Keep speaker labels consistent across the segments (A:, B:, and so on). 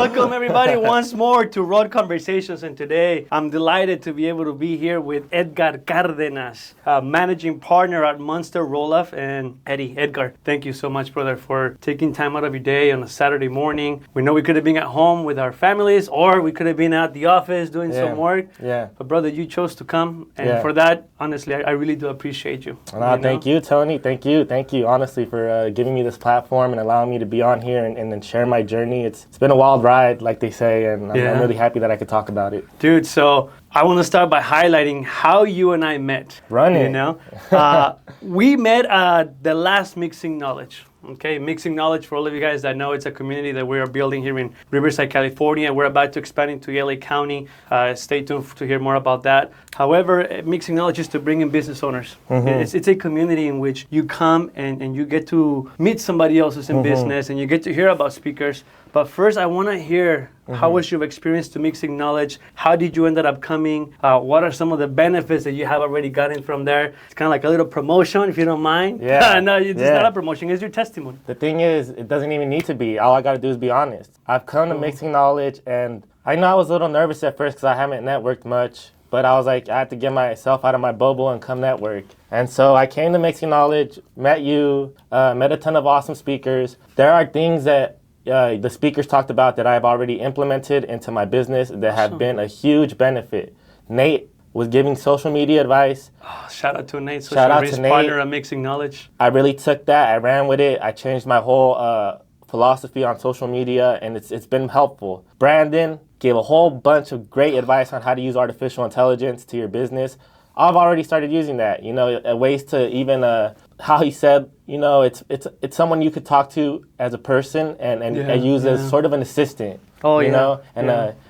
A: Welcome everybody once more to Road Conversations, and today I'm delighted to be able to be here with Edgar Cardenas, managing partner at Monster Rolloff. And Edgar, thank you so much, brother, for taking time out of your day on a Saturday morning. We know we could have been at home with our families, or we could have been at the office doing some work.
B: Yeah.
A: But brother, you chose to come, and for that, honestly, I really do appreciate you.
B: Thank you, Tony. Thank you, honestly, for giving me this platform and allowing me to be on here and share my journey. It's been a wild ride, like they say, and I'm really happy that I could talk about it.
A: Dude, so I want to start by highlighting how you and I met.
B: Running.
A: We met at the last Mixing Knowledge. Okay, Mixing Knowledge, for all of you guys that know, it's a community that we are building here in Riverside, California. We're about to expand into LA County. Stay tuned to hear more about that. However, Mixing Knowledge is to bring in business owners. It's a community in which you come and you get to meet somebody else who's in business, and you get to hear about speakers. But first, I want to hear, how was your experience to Mixing Knowledge? How did you end up coming? What are some of the benefits that you have already gotten from there? It's kind of like a little promotion, if you don't mind.
B: Yeah.
A: No, it's not a promotion. It's your testimony.
B: The thing is, it doesn't even need to be. All I got to do is be honest. I've come to Mixing Knowledge, and I know I was a little nervous at first because I haven't networked much. But I was like, I had to get myself out of my bubble and come network. And so I came to Mixing Knowledge, met you, met a ton of awesome speakers. There are things that the speakers talked about that I've already implemented into my business that have been a huge benefit. Nate was giving social media advice.
A: Oh, shout out to Nate, social partner at Mixing Knowledge.
B: I really took that, I ran with it. I changed my whole philosophy on social media, and it's been helpful. Brandon gave a whole bunch of great advice on how to use artificial intelligence to your business. I've already started using that, ways to even, how he said, it's someone you could talk to as a person and use as sort of an assistant, and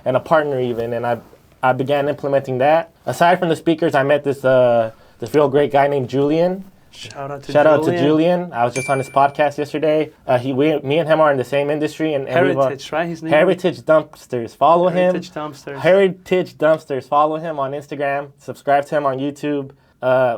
B: a partner even. And I began implementing that. Aside from the speakers, I met this real great guy named Julian. Shout out to Julian. I was just on his podcast yesterday. Me and him are in the same industry. And
A: Heritage, right? His name?
B: Heritage Dumpsters. Follow him.
A: Heritage Dumpsters.
B: Heritage Dumpsters. Follow him on Instagram. Subscribe to him on YouTube.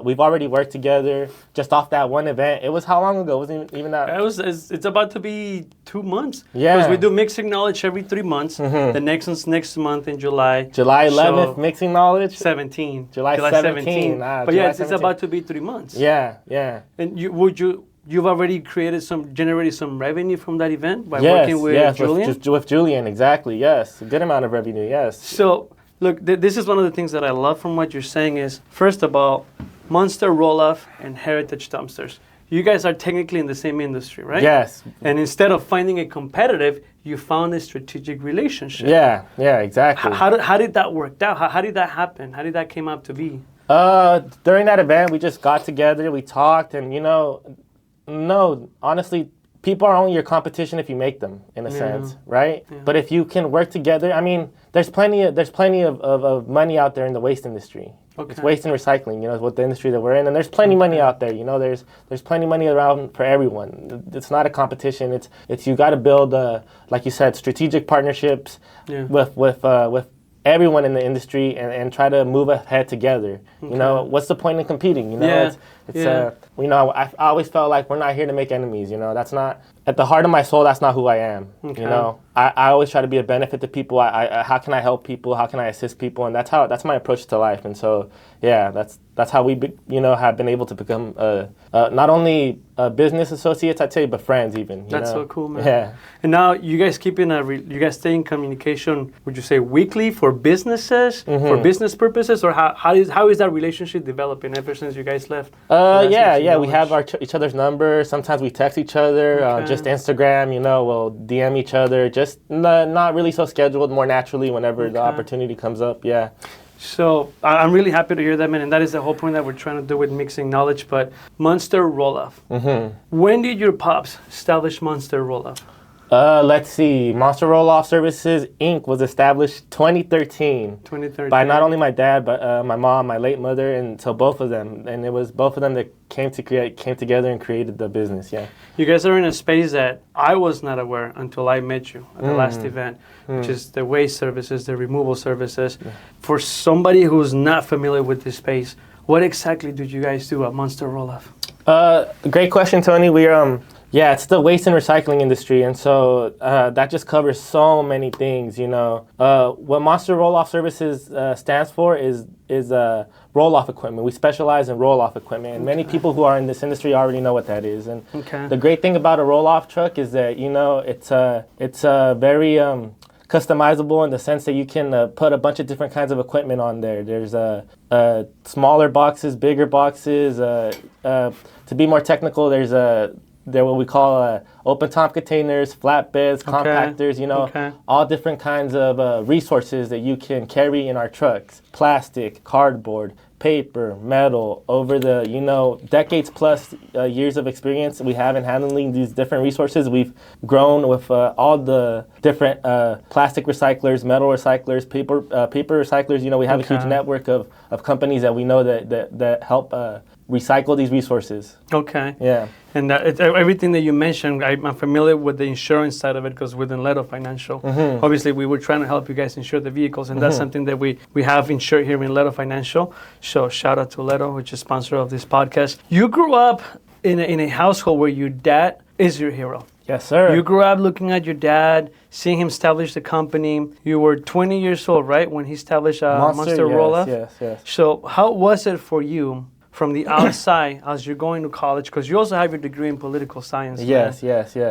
B: We've already worked together just off that one event. It was how long ago? Wasn't even that?
A: It's about to be 2 months.
B: Yeah.
A: Because we do Mixing Knowledge every 3 months. The next one's next month in July.
B: July 11th, Mixing Knowledge?
A: 17.
B: July 17.
A: But it's about to be 3 months.
B: Yeah.
A: And you've already generated some revenue from that event by working with Julian?
B: With Julian, exactly, yes. A good amount of revenue, yes.
A: So, look, this is one of the things that I love from what you're saying is, first of all, Monster Rolloff and Heritage Dumpsters. You guys are technically in the same industry, right?
B: Yes.
A: And instead of finding it competitive, you found a strategic relationship.
B: Yeah, exactly.
A: How did that work out? How did that happen? How did that came up to be?
B: During that event, we just got together, we talked, and honestly, people are only your competition if you make them, in a sense, right? Yeah. But if you can work together, I mean, there's plenty of money out there in the waste industry. Okay. It's waste and recycling, what the industry that we're in, and there's plenty of money out there. There's plenty of money around for everyone. It's not a competition. It's you got to build, like you said, strategic partnerships with everyone in the industry and try to move ahead together. Okay. What's the point in competing? I always felt like we're not here to make enemies. That's not at the heart of my soul. That's not who I am. Okay. I always try to be a benefit to people. How can I help people? How can I assist people? And that's my approach to life. And so that's how we have been able to become not only business associates, I'd say, but friends even.
A: That's so cool, man.
B: Yeah.
A: And now you guys stay in communication. Would you say weekly for businesses, for business purposes, or how is that relationship developing ever since you guys left?
B: We have each other's number. Sometimes we text each other, just Instagram. We'll DM each other. Just not really so scheduled. More naturally whenever the opportunity comes up. Yeah.
A: So I'm really happy to hear that, man, and that is the whole point that we're trying to do with Mixing Knowledge. But Monster Rolloff. When did your pops establish Monster Rolloff?
B: Let's see. Monster Rolloff Services, Inc. was established 2013. By not only my dad, but my mom, my late mother, and so both of them. And it was both of them that came together and created the business, yeah.
A: You guys are in a space that I was not aware until I met you at the last event, which is the waste services, the removal services. Yeah. For somebody who's not familiar with this space, what exactly did you guys do at Monster Rolloff?
B: Great question, Tony. Yeah, it's the waste and recycling industry, and so that just covers so many things. What Monster Rolloff Services stands for is roll-off equipment. We specialize in roll-off equipment, and many people who are in this industry already know what that is. And the great thing about a roll-off truck is that it's very customizable in the sense that you can put a bunch of different kinds of equipment on there. There's smaller boxes, bigger boxes. To be more technical, they're what we call open top containers, flatbeds, compactors, all different kinds of resources that you can carry in our trucks. Plastic, cardboard, paper, metal, over the, decades plus years of experience we have in handling these different resources. We've grown with all the different plastic recyclers, metal recyclers, paper recyclers. We have a huge network of companies that we know that help recycle these resources.
A: Okay.
B: Yeah.
A: And everything that you mentioned, I'm familiar with the insurance side of it because within Leto Financial, obviously we were trying to help you guys insure the vehicles, and that's something that we have insured here in Leto Financial. So shout out to Leto, which is sponsor of this podcast. You grew up in a household where your dad is your hero.
B: Yes, sir.
A: You grew up looking at your dad, seeing him establish the company. You were 20 years old, right, when he established Monster Rolloff?
B: Yes.
A: So how was it for you from the outside as you're going to college, because you also have your degree in political science.
B: Yes.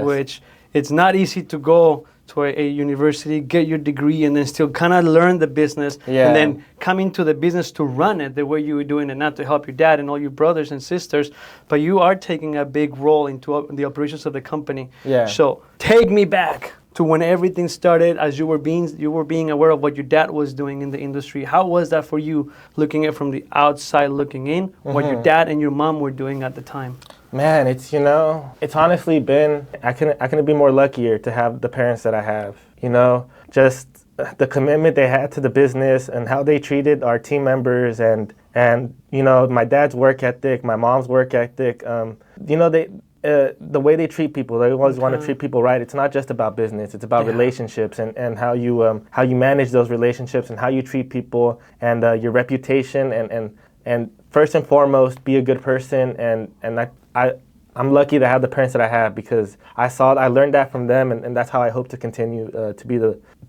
A: Which it's not easy to go to a university, get your degree, and then still kind of learn the business, and then come into the business to run it the way you were doing it, not to help your dad and all your brothers and sisters, but you are taking a big role into the operations of the company.
B: Yeah.
A: So take me back to when everything started, as you were being aware of what your dad was doing in the industry. How was that for you, looking at from the outside looking in, what your dad and your mom were doing at the time?
B: Man, it's honestly been, I couldn't be more luckier to have the parents that I have. Just the commitment they had to the business and how they treated our team members and my dad's work ethic, my mom's work ethic. The way they treat people, they always want to treat people right. It's not just about business; it's about relationships and how you manage those relationships and how you treat people and your reputation and first and foremost, be a good person. And I'm lucky to have the parents that I have because I learned that from them, and that's how I hope to continue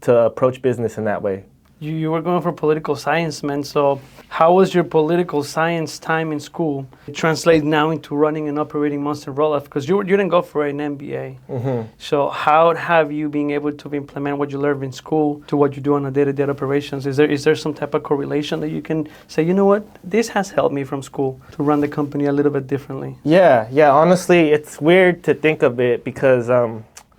B: to approach business in that way.
A: You were going for political science, man. So how was your political science time in school? It translates now into running and operating Monster Rolloff, because you didn't go for an MBA. So how have you been able to implement what you learned in school to what you do on a day-to-day operations? Is there some type of correlation that you can say, you know what, this has helped me from school to run the company a little bit differently? Yeah.
B: Honestly, it's weird to think of it because,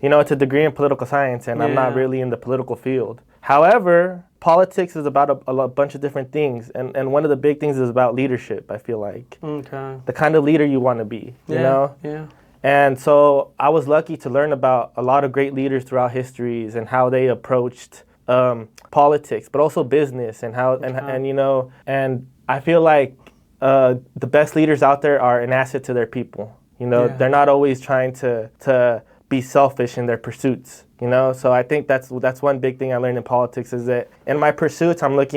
B: it's a degree in political science, and I'm not really in the political field. However, politics is about a bunch of different things, and one of the big things is about leadership, I feel like. The kind of leader you want to be, you know?
A: Yeah.
B: And so I was lucky to learn about a lot of great leaders throughout histories and how they approached politics, but also business and how, and I feel like the best leaders out there are an asset to their people. They're not always trying to be selfish in their pursuits. So I think that's one big thing I learned in politics is that in my pursuits, I want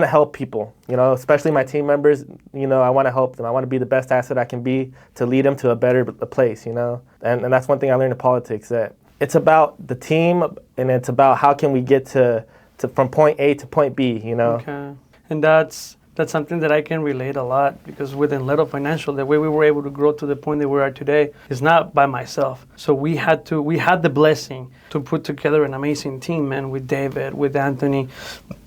B: to help people, especially my team members, I want to help them. I want to be the best asset I can be to lead them to a better place, and that's one thing I learned in politics, that it's about the team and it's about how can we get to from point A to point B,
A: Okay. And that's something that I can relate a lot, because within Leto Financial, the way we were able to grow to the point that we are today is not by myself. So we had the blessing to put together an amazing team, man, with David, with Anthony,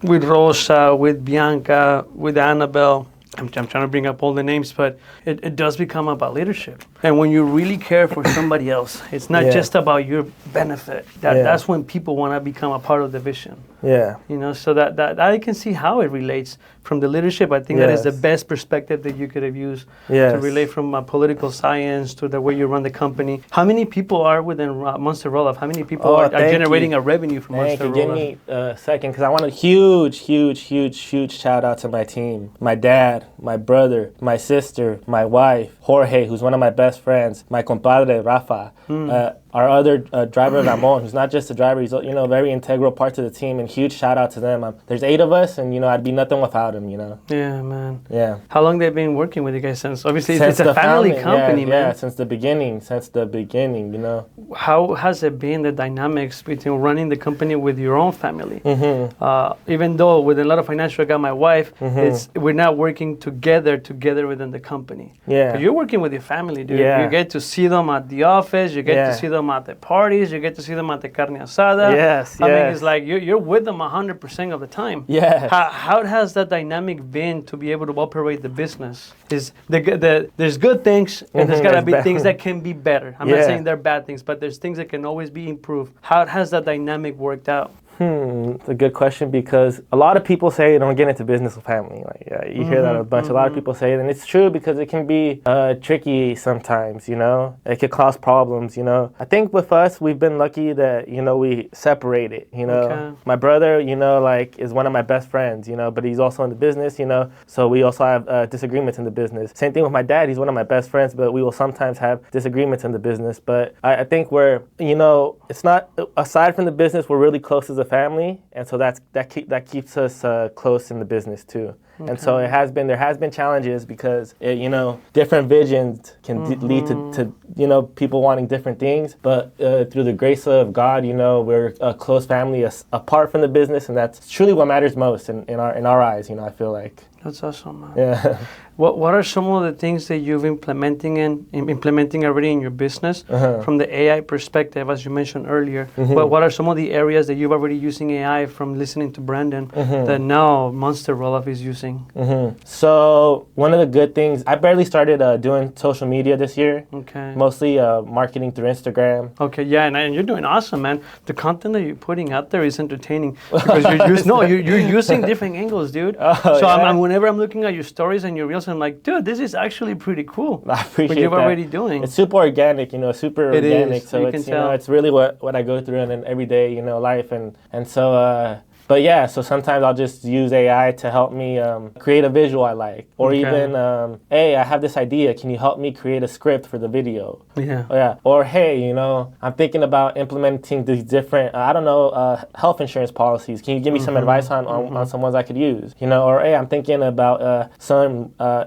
A: with Rosa, with Bianca, with Annabelle. I'm trying to bring up all the names, but it does become about leadership. And when you really care for somebody else, it's not just about your benefit. That's when people want to become a part of the vision.
B: Yeah.
A: So that I can see how it relates from the leadership. I think that is the best perspective that you could have used to relate from political science to the way you run the company. How many people are within Monster Rolloff? How many people are generating a revenue from Monster Rolloff?
B: Give me a second, because I want a huge shout out to my team. My dad, my brother, my sister, my wife, Jorge, who's one of my best friends, my compadre, Rafa. our other driver, Ramon, who's not just a driver, he's, you know, very integral part to the team, and huge shout out to them. There's 8 of us, and, you know, I'd be nothing without him, you know.
A: Yeah, man.
B: Yeah.
A: How long they've been working with you guys since? Obviously,
B: Since
A: it's a family company,
B: yeah,
A: man.
B: Yeah, since the beginning, you know.
A: How has it been, the dynamics between running the company with your own family? Even though with a lot of financial, I got my wife, we're not working together within the company.
B: Yeah.
A: But you're working with your family, dude.
B: Yeah.
A: You get to see them at the office. You get to see them at the parties. You get to see them at the carne asada.
B: Yes,
A: I mean, it's like you're with them 100% of the time.
B: Yes.
A: How has that dynamic been to be able to operate the business? There's good things, and there's gotta be things that can be better. I'm not saying they're bad things, but there's things that can always be improved. How has that dynamic worked out?
B: It's a good question, because a lot of people say don't get into business with family. Like you hear that a bunch. A lot of people say it, and it's true, because it can be tricky sometimes. You know, it could cause problems. You know, I think with us, we've been lucky that, you know, we separated. You know, my brother, you know, like, is one of my best friends. You know, but he's also in the business. You know, so we also have disagreements in the business. Same thing with my dad. He's one of my best friends, but we will sometimes have disagreements in the business. But I think we're, you know, it's not, aside from the business, we're really close as a family, and so that keeps us close in the business too. And so there has been challenges, because you know, different visions can lead to you know, people wanting different things. But through the grace of God, you know, we're a close family apart from the business, and that's truly what matters most in our eyes. You know, I feel like. That's
A: awesome, man.
B: Yeah.
A: What are some of the things that you've implementing already in your business from the AI perspective, as you mentioned earlier? What are some of the areas that you've already using AI from listening to Brandon that now Monster Rolloff is using?
B: So one of the good things, I barely started doing social media this year.
A: Okay.
B: Mostly marketing through Instagram.
A: Okay, yeah, and you're doing awesome, man. The content that you're putting out there is entertaining, because you're using different angles, dude. Whenever I'm looking at your stories and your reels, I'm like, dude, this is actually pretty cool.
B: I appreciate
A: what you're
B: that.
A: already doing.
B: It's super organic, you know, organic.
A: Is.
B: So it's, you know, it's really what I go through in an everyday, you know, life, and so. But yeah, so sometimes I'll just use AI to help me create a visual I like. Or even, hey, I have this idea. Can you help me create a script for the video?
A: Yeah.
B: Yeah. Or, hey, you know, I'm thinking about implementing these different, health insurance policies. Can you give me some advice on some ones I could use? You know, or, hey, I'm thinking about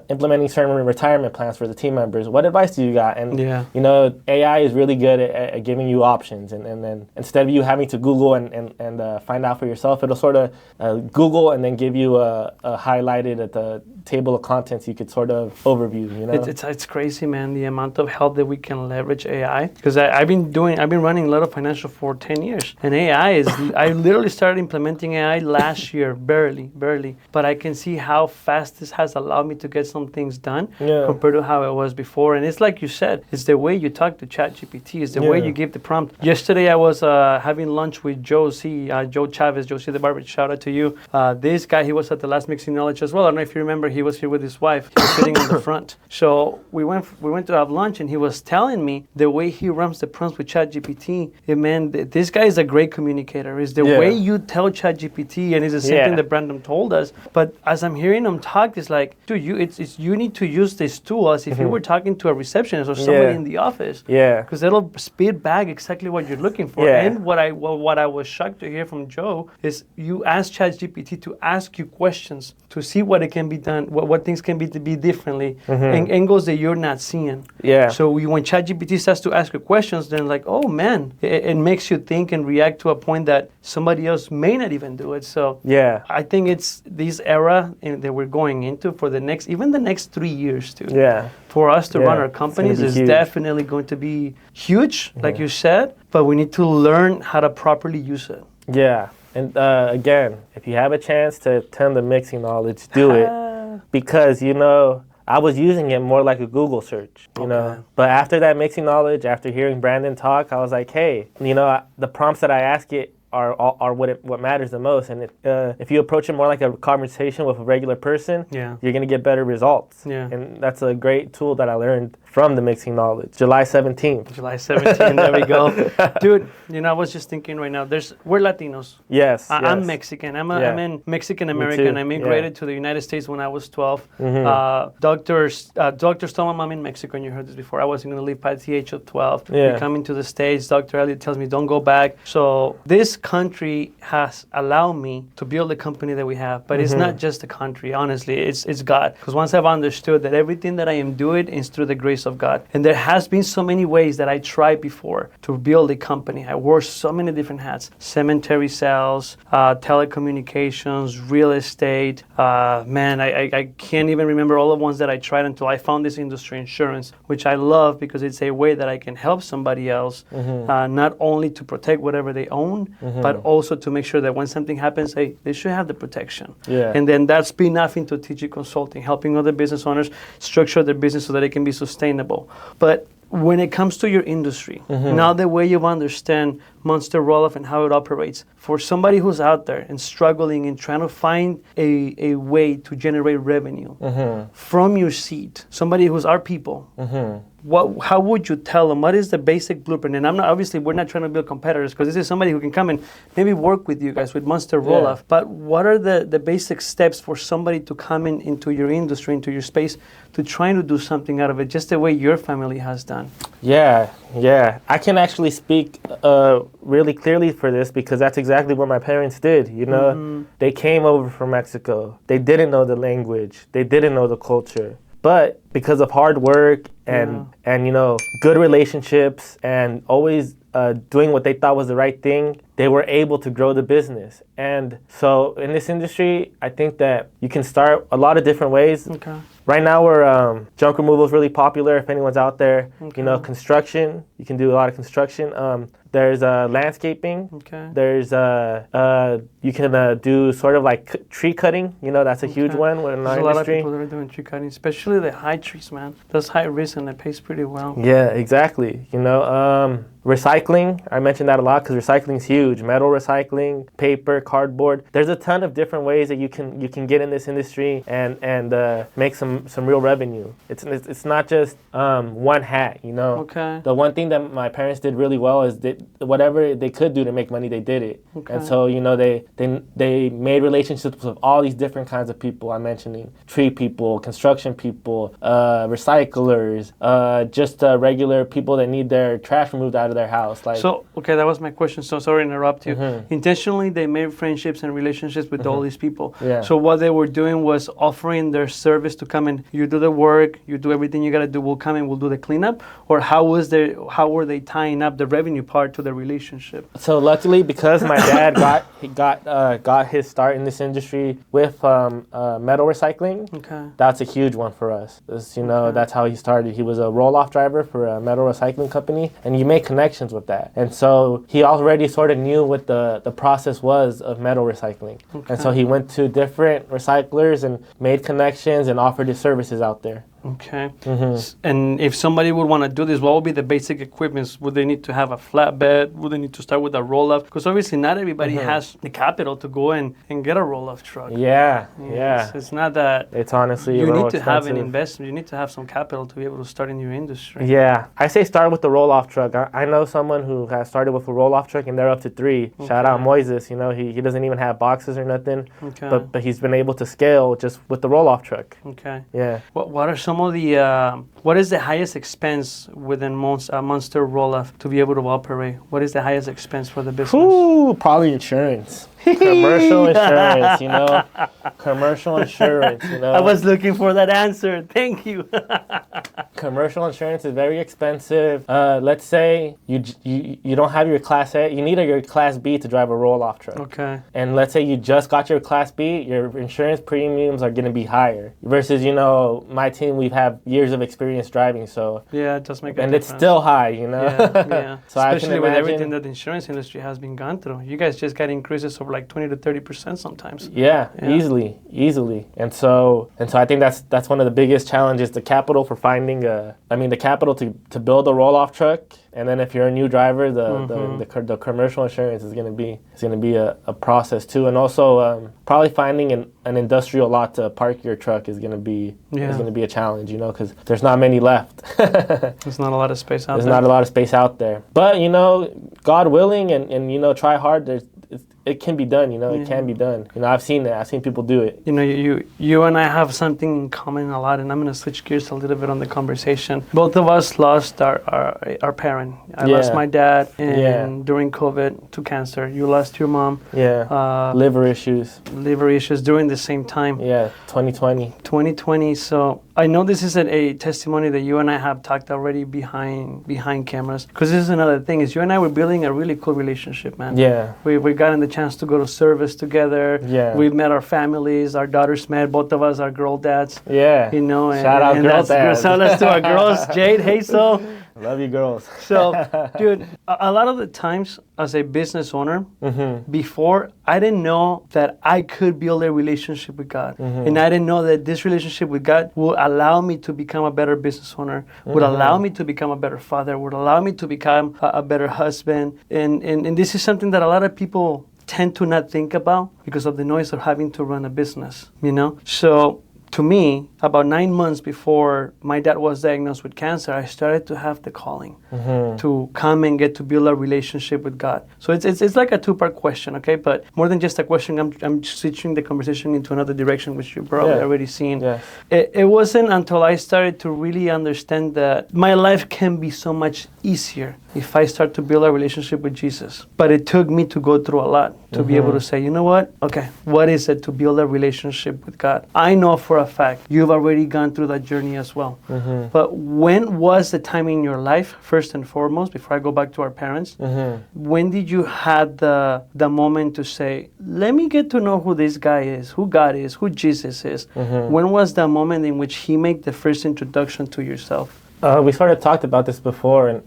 B: implementing certain retirement plans for the team members. What advice do you got? And, you know, AI is really good at giving you options. And then instead of you having to Google and find out for yourself, it'll sort of Google and then give you a highlighted at the table of contents you could sort of overview, you know?
A: It's crazy, man, the amount of help that we can leverage AI. Because I've been running a lot of financial for 10 years. And I literally started implementing AI last year, barely. But I can see how fast this has allowed me to get some things done compared to how it was before. And it's like you said, it's the way you talk to ChatGPT, it's the way you give the prompt. Yesterday I was having lunch with Joe Chavez, the barber, shout out to you. This guy, he was at the last Mixing Knowledge as well. I don't know if you remember, he was here with his wife. He was sitting in the front. So we went to have lunch, and he was telling me the way he runs the prompts with ChatGPT. Man, this guy is a great communicator. It's the way you tell ChatGPT, and it's the same thing that Brandon told us. But as I'm hearing him talk, it's like, dude, you need to use this tool as if you were talking to a receptionist or somebody in the office. Yeah. Because it'll spit back exactly what you're looking for. Yeah. And what I was shocked to hear from Joe is you ask ChatGPT to ask you questions to see what it can be done, what things can be differently, and angles that you're not seeing. Yeah. So when ChatGPT starts to ask you questions, then like, oh man, it makes you think and react to a point that somebody else may not even do it. So yeah, I think it's this era that we're going into for the next 3 years too. Yeah. For us to run our companies is definitely going to be huge, like you said, but we need to learn how to properly use it. Yeah. And again, if you have a chance to turn the Mixing Knowledge, do it. Because, you know, I was using it more like a Google search, you know. But after that Mixing Knowledge, after hearing Brandon talk, I was like, hey, you know, the prompts that I ask it are what matters the most. And if you approach it more like a conversation with a regular person, you're going to get better results. Yeah. And that's a great tool that I learned
B: from the Mixing Knowledge. July 17th.
A: July 17th, there we go. Dude, I was just thinking right now, we're Latinos.
B: Yes.
A: I'm Mexican. I'm an Mexican American. I immigrated to the United States when I was 12. Doctors told my mom in Mexico, and you heard this before, I wasn't going to leave past the age of 12. We come into the States, Dr. Elliot tells me, don't go back. So this country has allowed me to build the company that we have. But it's not just the country, honestly. It's God. Because once I've understood that everything that I am doing is through the grace of God. And there has been so many ways that I tried before to build a company. I wore so many different hats. Cemetery sales, telecommunications, real estate. I can't even remember all the ones that I tried until I found this industry, insurance, which I love because it's a way that I can help somebody else, not only to protect whatever they own, but also to make sure that when something happens, hey, they should have the protection. And then that's been enough into teaching consulting, helping other business owners structure their business so that it can be sustainable. But when it comes to your industry, now the way you understand Monster Rolloff and how it operates, for somebody who's out there and struggling and trying to find a way to generate revenue from your seat, somebody who's our people, how would you tell them? What is the basic blueprint? And obviously we're not trying to build competitors, because this is somebody who can come and maybe work with you guys with Monster Rolloff. But what are the basic steps for somebody to come into your industry, into your space, to trying to do something out of it, just the way your family has done?
B: Yeah. I can actually speak really clearly for this, because that's exactly what my parents did. They came over from Mexico. They didn't know the language. They didn't know the culture. But because of hard work and good relationships and always doing what they thought was the right thing, they were able to grow the business. And so in this industry, I think that you can start a lot of different ways. Right now, junk removal is really popular. If anyone's out there, construction, you can do a lot of construction. There's landscaping. There's you can do sort of like tree cutting. That's a huge one in our industry. There's a lot of
A: people that are doing tree cutting, especially the high trees, man. That's high risk and it pays pretty well.
B: Yeah, exactly. Recycling, I mentioned that a lot because recycling is huge. Metal recycling, paper, cardboard. There's a ton of different ways that you can get in this industry and make some real revenue. It's not just one hat, The one thing that my parents did really well is that whatever they could do to make money, they did it. And so they made relationships with all these different kinds of people. I'm mentioning tree people, construction people, recyclers, just regular people that need their trash removed out of their house.
A: That was my question. So sorry to interrupt you. Intentionally, they made friendships and relationships with all these people. So what they were doing was offering their service to come and you do the work, you do everything you got to do. We'll come and we'll do the cleanup. Or how were they tying up the revenue part to the relationship? So
B: luckily, because my dad got his start in this industry with metal recycling. That's a huge one for us. That's how he started. He was a roll-off driver for a metal recycling company, and you make connections with that. And so he already sort of knew what the process was of metal recycling. And so he went to different recyclers and made connections and offered his services out there.
A: And if somebody would want to do this, what would be the basic equipment? Would they need to have a flatbed? Would they need to start with a roll-off? Because obviously not everybody has the capital to go and get a roll-off truck. It's not that.
B: It's honestly
A: you need to have an investment. You need to have some capital to be able to start in your industry.
B: I say start with the roll-off truck. I know someone who has started with a roll-off truck and they're up to 3. Shout out Moises. He doesn't even have boxes or nothing. But he's been able to scale just with the roll-off truck.
A: What are some of the what is the highest expense within Monster Rolloff to be able to operate? What is the highest expense for the business?
B: Probably insurance. Commercial insurance, Commercial insurance,
A: I was looking for that answer. Thank you.
B: Commercial insurance is very expensive. Let's say you don't have your Class A. You need your Class B to drive a roll-off truck. And let's say you just got your Class B. Your insurance premiums are going to be higher. Versus, my team, we've had years of experience driving. So
A: it does make a
B: difference. And it's still high, So
A: especially with everything that the insurance industry has been gone through. You guys just got increases of like 20 to 30% sometimes.
B: Yeah, easily. And so I think that's one of the biggest challenges, the capital for finding the capital to build a roll-off truck. And then if you're a new driver, the commercial insurance is going to be a process too. And also probably finding an industrial lot to park your truck is going to be a challenge, you know, because there's not many left.
A: There's not a lot of space out there.
B: There's not a lot of space out there. But, you know, God willing and you know, try hard, it can be done, you know, it can be done. You know, I've seen it. I've seen people do it.
A: You know, you and I have something in common a lot, and I'm going to switch gears a little bit on the conversation. Both of us lost our parent. I lost my dad during COVID to cancer. You lost your mom.
B: Yeah. Liver issues
A: during the same time.
B: Yeah, 2020.
A: So I know this isn't a testimony that you and I have talked already behind cameras, because this is another thing, is you and I were building a really cool relationship, man.
B: Yeah.
A: We gotten the chance to go to service together.
B: Yeah.
A: We've met our families, our daughters met, both of us are girl dads.
B: Yeah.
A: You know,
B: shout out girl dads.
A: Shout out to our girls, Jade, Hazel.
B: Love you girls.
A: So, dude, a lot of the times as a business owner, before, I didn't know that I could build a relationship with God. And I didn't know that this relationship with God would allow me to become a better business owner, would allow me to become a better father, would allow me to become a better husband. And this is something that a lot of people tend to not think about because of the noise of having to run a business, you know? So, to me, about 9 months before my dad was diagnosed with cancer, I started to have the calling to come and get to build a relationship with God. So it's like a two-part question, okay? But more than just a question, I'm switching the conversation into another direction, which you've probably already seen.
B: Yeah.
A: It wasn't until I started to really understand that my life can be so much easier if I start to build a relationship with Jesus. But it took me to go through a lot to be able to say, you know what? Okay, what is it to build a relationship with God? I know for a fact you've already gone through that journey as well. But when was the time in your life, first and foremost, before I go back to our parents, when did you have the moment to say, let me get to know who this guy is, who God is, who Jesus is? When was the moment in which he made the first introduction to yourself?
B: We sort of talked about this before, and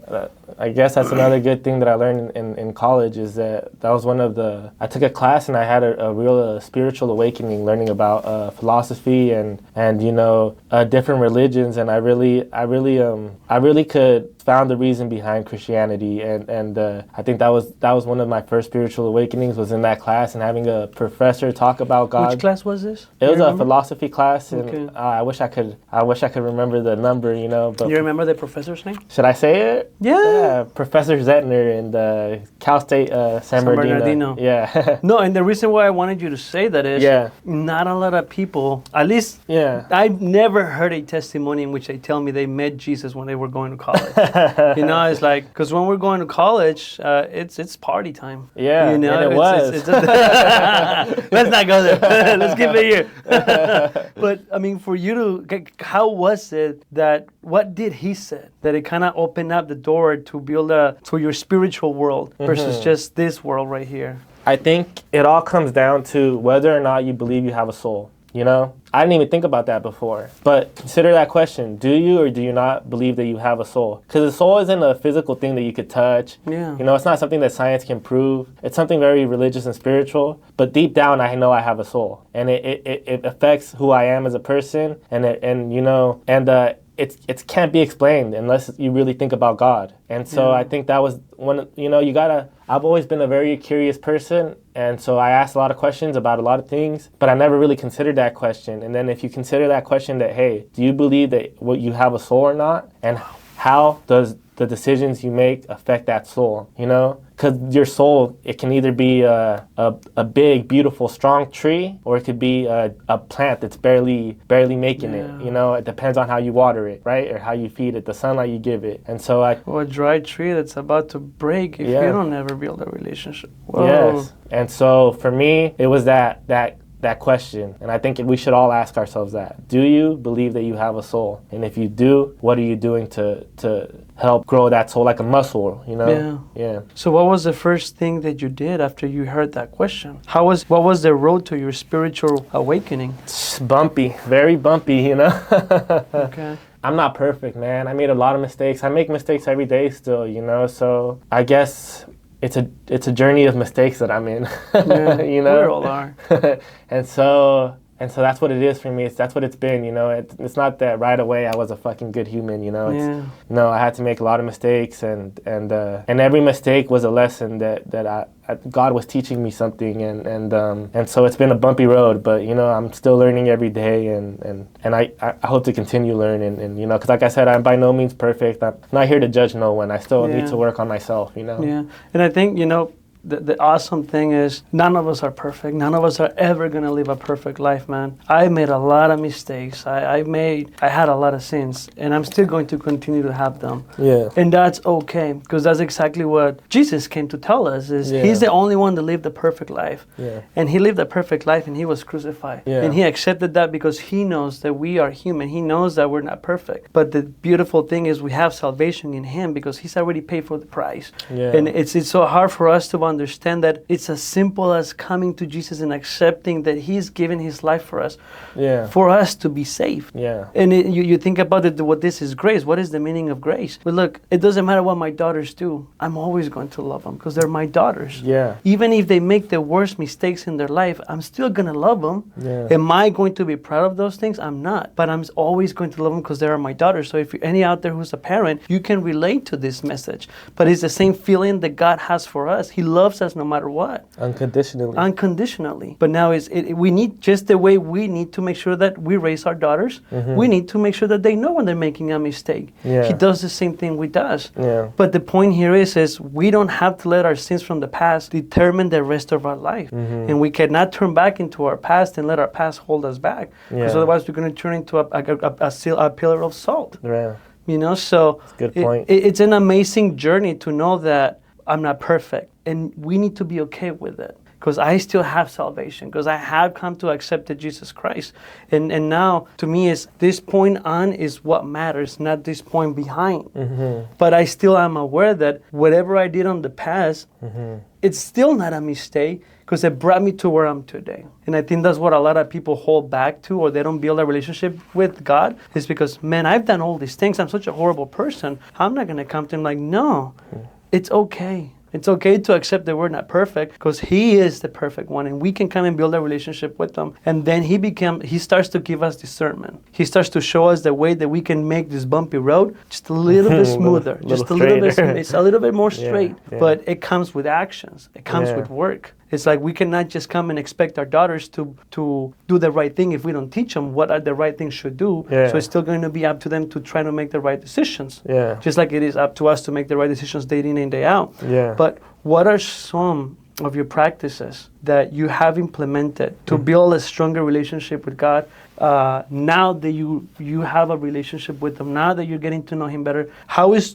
B: I guess that's another good thing that I learned in college is that was one of I took a class and I had a real spiritual awakening, learning about philosophy and you know, different religions, and I really could found the reason behind Christianity, and I think that was one of my first spiritual awakenings, was in that class and having a professor talk about God.
A: Which class was this?
B: It was a philosophy class, and I wish I could remember the number, you know. But
A: you remember the professor's name?
B: Should I say it?
A: Yeah.
B: Professor Zettner in Cal State San Bernardino. Yeah.
A: No, and the reason why I wanted you to say that is not a lot of people, at least I've never heard a testimony in which they tell me they met Jesus when they were going to college. You know, it's like, because when we're going to college, it's party time.
B: Yeah,
A: you know,
B: and it was.
A: Let's not go there. Let's keep it here. But, I mean, for you how was it that, what did he say that it kind of opened up the door to build to your spiritual world versus just this world right here?
B: I think it all comes down to whether or not you believe you have a soul. You know, I didn't even think about that before. But consider that question. Do you or do you not believe that you have a soul? Because the soul isn't a physical thing that you could touch.
A: Yeah.
B: You know, it's not something that science can prove. It's something very religious and spiritual. But deep down, I know I have a soul. And it affects who I am as a person. It can't be explained unless you really think about God. And so I think that was one, you know, I've always been a very curious person. And so I asked a lot of questions about a lot of things, but I never really considered that question. And then if you consider that question that, hey, do you believe that you have a soul or not? And how does the decisions you make affect that soul, you know? Because your soul, it can either be a big, beautiful, strong tree, or it could be a plant that's barely making it. You know, it depends on how you water it, right? Or how you feed it, the sunlight you give it. And so
A: or a dry tree that's about to break if you don't ever build a relationship. Whoa.
B: Yes. And so for me, it was that question. And I think we should all ask ourselves that. Do you believe that you have a soul? And if you do, what are you doing to help grow that soul like a muscle, you know? Yeah.
A: So what was the first thing that you did after you heard that question? What was the road to your spiritual awakening?
B: It's bumpy, very bumpy, you know?
A: Okay.
B: I'm not perfect, man. I made a lot of mistakes. I make mistakes every day still, you know? So I guess it's a journey of mistakes that I'm in.
A: Yeah,
B: you know,
A: we all are.
B: and so that's what it is for me. That's what it's been, you know. It's not that right away I was a fucking good human, you know. No, I had to make a lot of mistakes, and every mistake was a lesson that God was teaching me something, and so it's been a bumpy road, but you know, I'm still learning every day, and I hope to continue learning, and you know, because like I said, I'm by no means perfect. I'm not here to judge no one. I still need to work on myself, you know.
A: Yeah, and I think, you know, the awesome thing is none of us are perfect. None of us are ever going to live a perfect life, man. I made a lot of mistakes. I had a lot of sins, and I'm still going to continue to have them.
B: Yeah.
A: And that's okay, because that's exactly what Jesus came to tell us, is he's the only one that lived a perfect life.
B: Yeah.
A: And he lived a perfect life, and he was crucified.
B: Yeah.
A: And he accepted that because he knows that we are human. He knows that we're not perfect. But the beautiful thing is we have salvation in him because he's already paid for the price.
B: Yeah.
A: And it's so hard for us to understand that it's as simple as coming to Jesus and accepting that he's given his life for us, for us to be saved.
B: Yeah.
A: And you think about it, what this is grace. What is the meaning of grace? But look, it doesn't matter what my daughters do. I'm always going to love them because they're my daughters.
B: Yeah.
A: Even if they make the worst mistakes in their life, I'm still going to love them.
B: Yeah.
A: Am I going to be proud of those things? I'm not. But I'm always going to love them because they are my daughters. So if you're any out there who's a parent, you can relate to this message. But it's the same feeling that God has for us. He loves us no matter what.
B: Unconditionally.
A: Unconditionally. But now we need, just the way we need to make sure that we raise our daughters, we need to make sure that they know when they're making a mistake.
B: Yeah.
A: He does the same thing with us.
B: Yeah.
A: But the point here is we don't have to let our sins from the past determine the rest of our life. And we cannot turn back into our past and let our past hold us back. Because otherwise we're going to turn into a pillar of salt.
B: Yeah.
A: You know, so
B: that's a good point.
A: It's an amazing journey to know that I'm not perfect. And we need to be okay with it. Because I still have salvation. Because I have come to accept Jesus Christ. And now, to me, is this point on is what matters, not this point behind. But I still am aware that whatever I did on the past, it's still not a mistake. Because it brought me to where I'm today. And I think that's what a lot of people hold back to, or they don't build a relationship with God, is because, man, I've done all these things. I'm such a horrible person. I'm not going to come to him like, no, it's okay. It's okay to accept that we're not perfect because he is the perfect one, and we can come and build a relationship with him. And then he starts to give us discernment. He starts to show us the way that we can make this bumpy road just a little bit smoother, just a little bit, it's a little bit more straight. But it comes with actions. It comes with work. It's like we cannot just come and expect our daughters to do the right thing if we don't teach them what are the right things should do. So it's still going to be up to them to try to make the right decisions. Just like it is up to us to make the right decisions day in and day out. But what are some of your practices that you have implemented to build a stronger relationship with God now that you have a relationship with him, now that you're getting to know him better?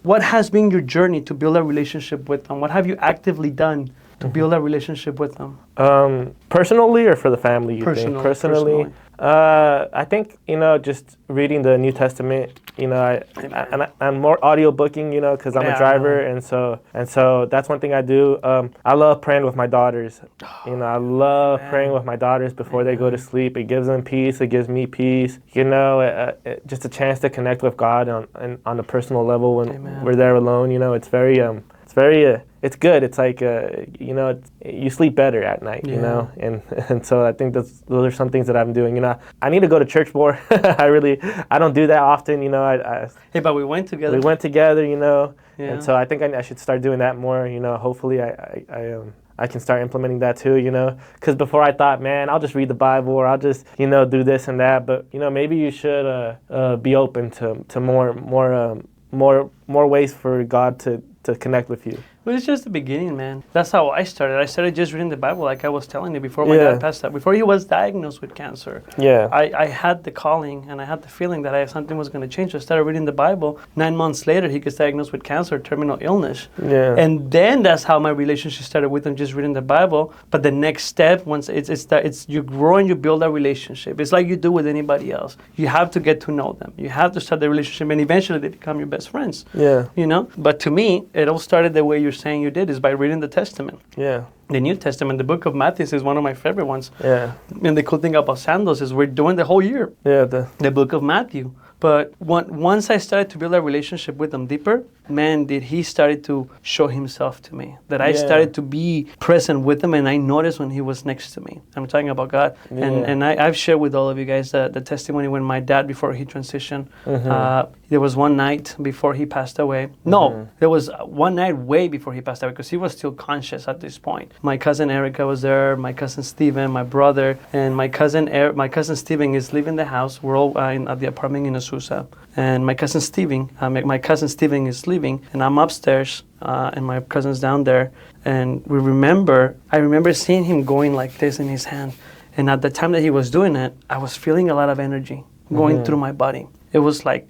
A: What has been your journey to build a relationship with him? What have you actively done to build a relationship with them?
B: Personally or for the family, you think?
A: Personally.
B: I think, you know, just reading the New Testament, you know, I'm more audio booking, you know, because I'm a driver, and so that's one thing I do. I love praying with my daughters. You know, I love praying with my daughters before they go to sleep. It gives them peace. It gives me peace. You know, just a chance to connect with God on a personal level when we're there alone. You know, it's very it's good. It's like, you know, you sleep better at night, you know? And so I think those are some things that I'm doing. You know, I need to go to church more. I don't do that often, you know.
A: Hey, but we went together.
B: We went together, you know. And so I think I should start doing that more, you know. Hopefully I can start implementing that too, you know. Because before I thought, man, I'll just read the Bible or I'll just, you know, do this and that. But, you know, maybe you should be open to more ways for God to connect with you.
A: Well, it's just the beginning, man. That's how I started. I started just reading the Bible, like I was telling you, before my dad passed out. Before he was diagnosed with cancer. I had the calling and I had the feeling that something was going to change. So I started reading the Bible. 9 months later, he gets diagnosed with cancer, terminal illness. And then that's how my relationship started with him, just reading the Bible. But the next step, once it's you grow and you build a relationship. It's like you do with anybody else. You have to get to know them. You have to start the relationship, and eventually they become your best friends. You know. But to me, it all started the way you're saying you did, is by reading the Testament. The New Testament, the book of Matthew is one of my favorite ones. And the cool thing about Sandals is we're doing the whole year. The book of Matthew. But once I started to build a relationship with them deeper, man, did he started to show himself to me. That I started to be present with him, and I noticed when he was next to me. I'm talking about God. And I've shared with all of you guys the testimony when my dad, before he transitioned, there was one night before he passed away. No, there was one night way before he passed away, because he was still conscious at this point. My cousin Erica was there, my cousin Steven, my brother, and my cousin Steven is leaving the house. We're all at the apartment in Azusa. And my cousin Steven is leaving, and I'm upstairs, and my cousin's down there. And I remember seeing him going like this in his hand. And at the time that he was doing it, I was feeling a lot of energy going through my body. It was like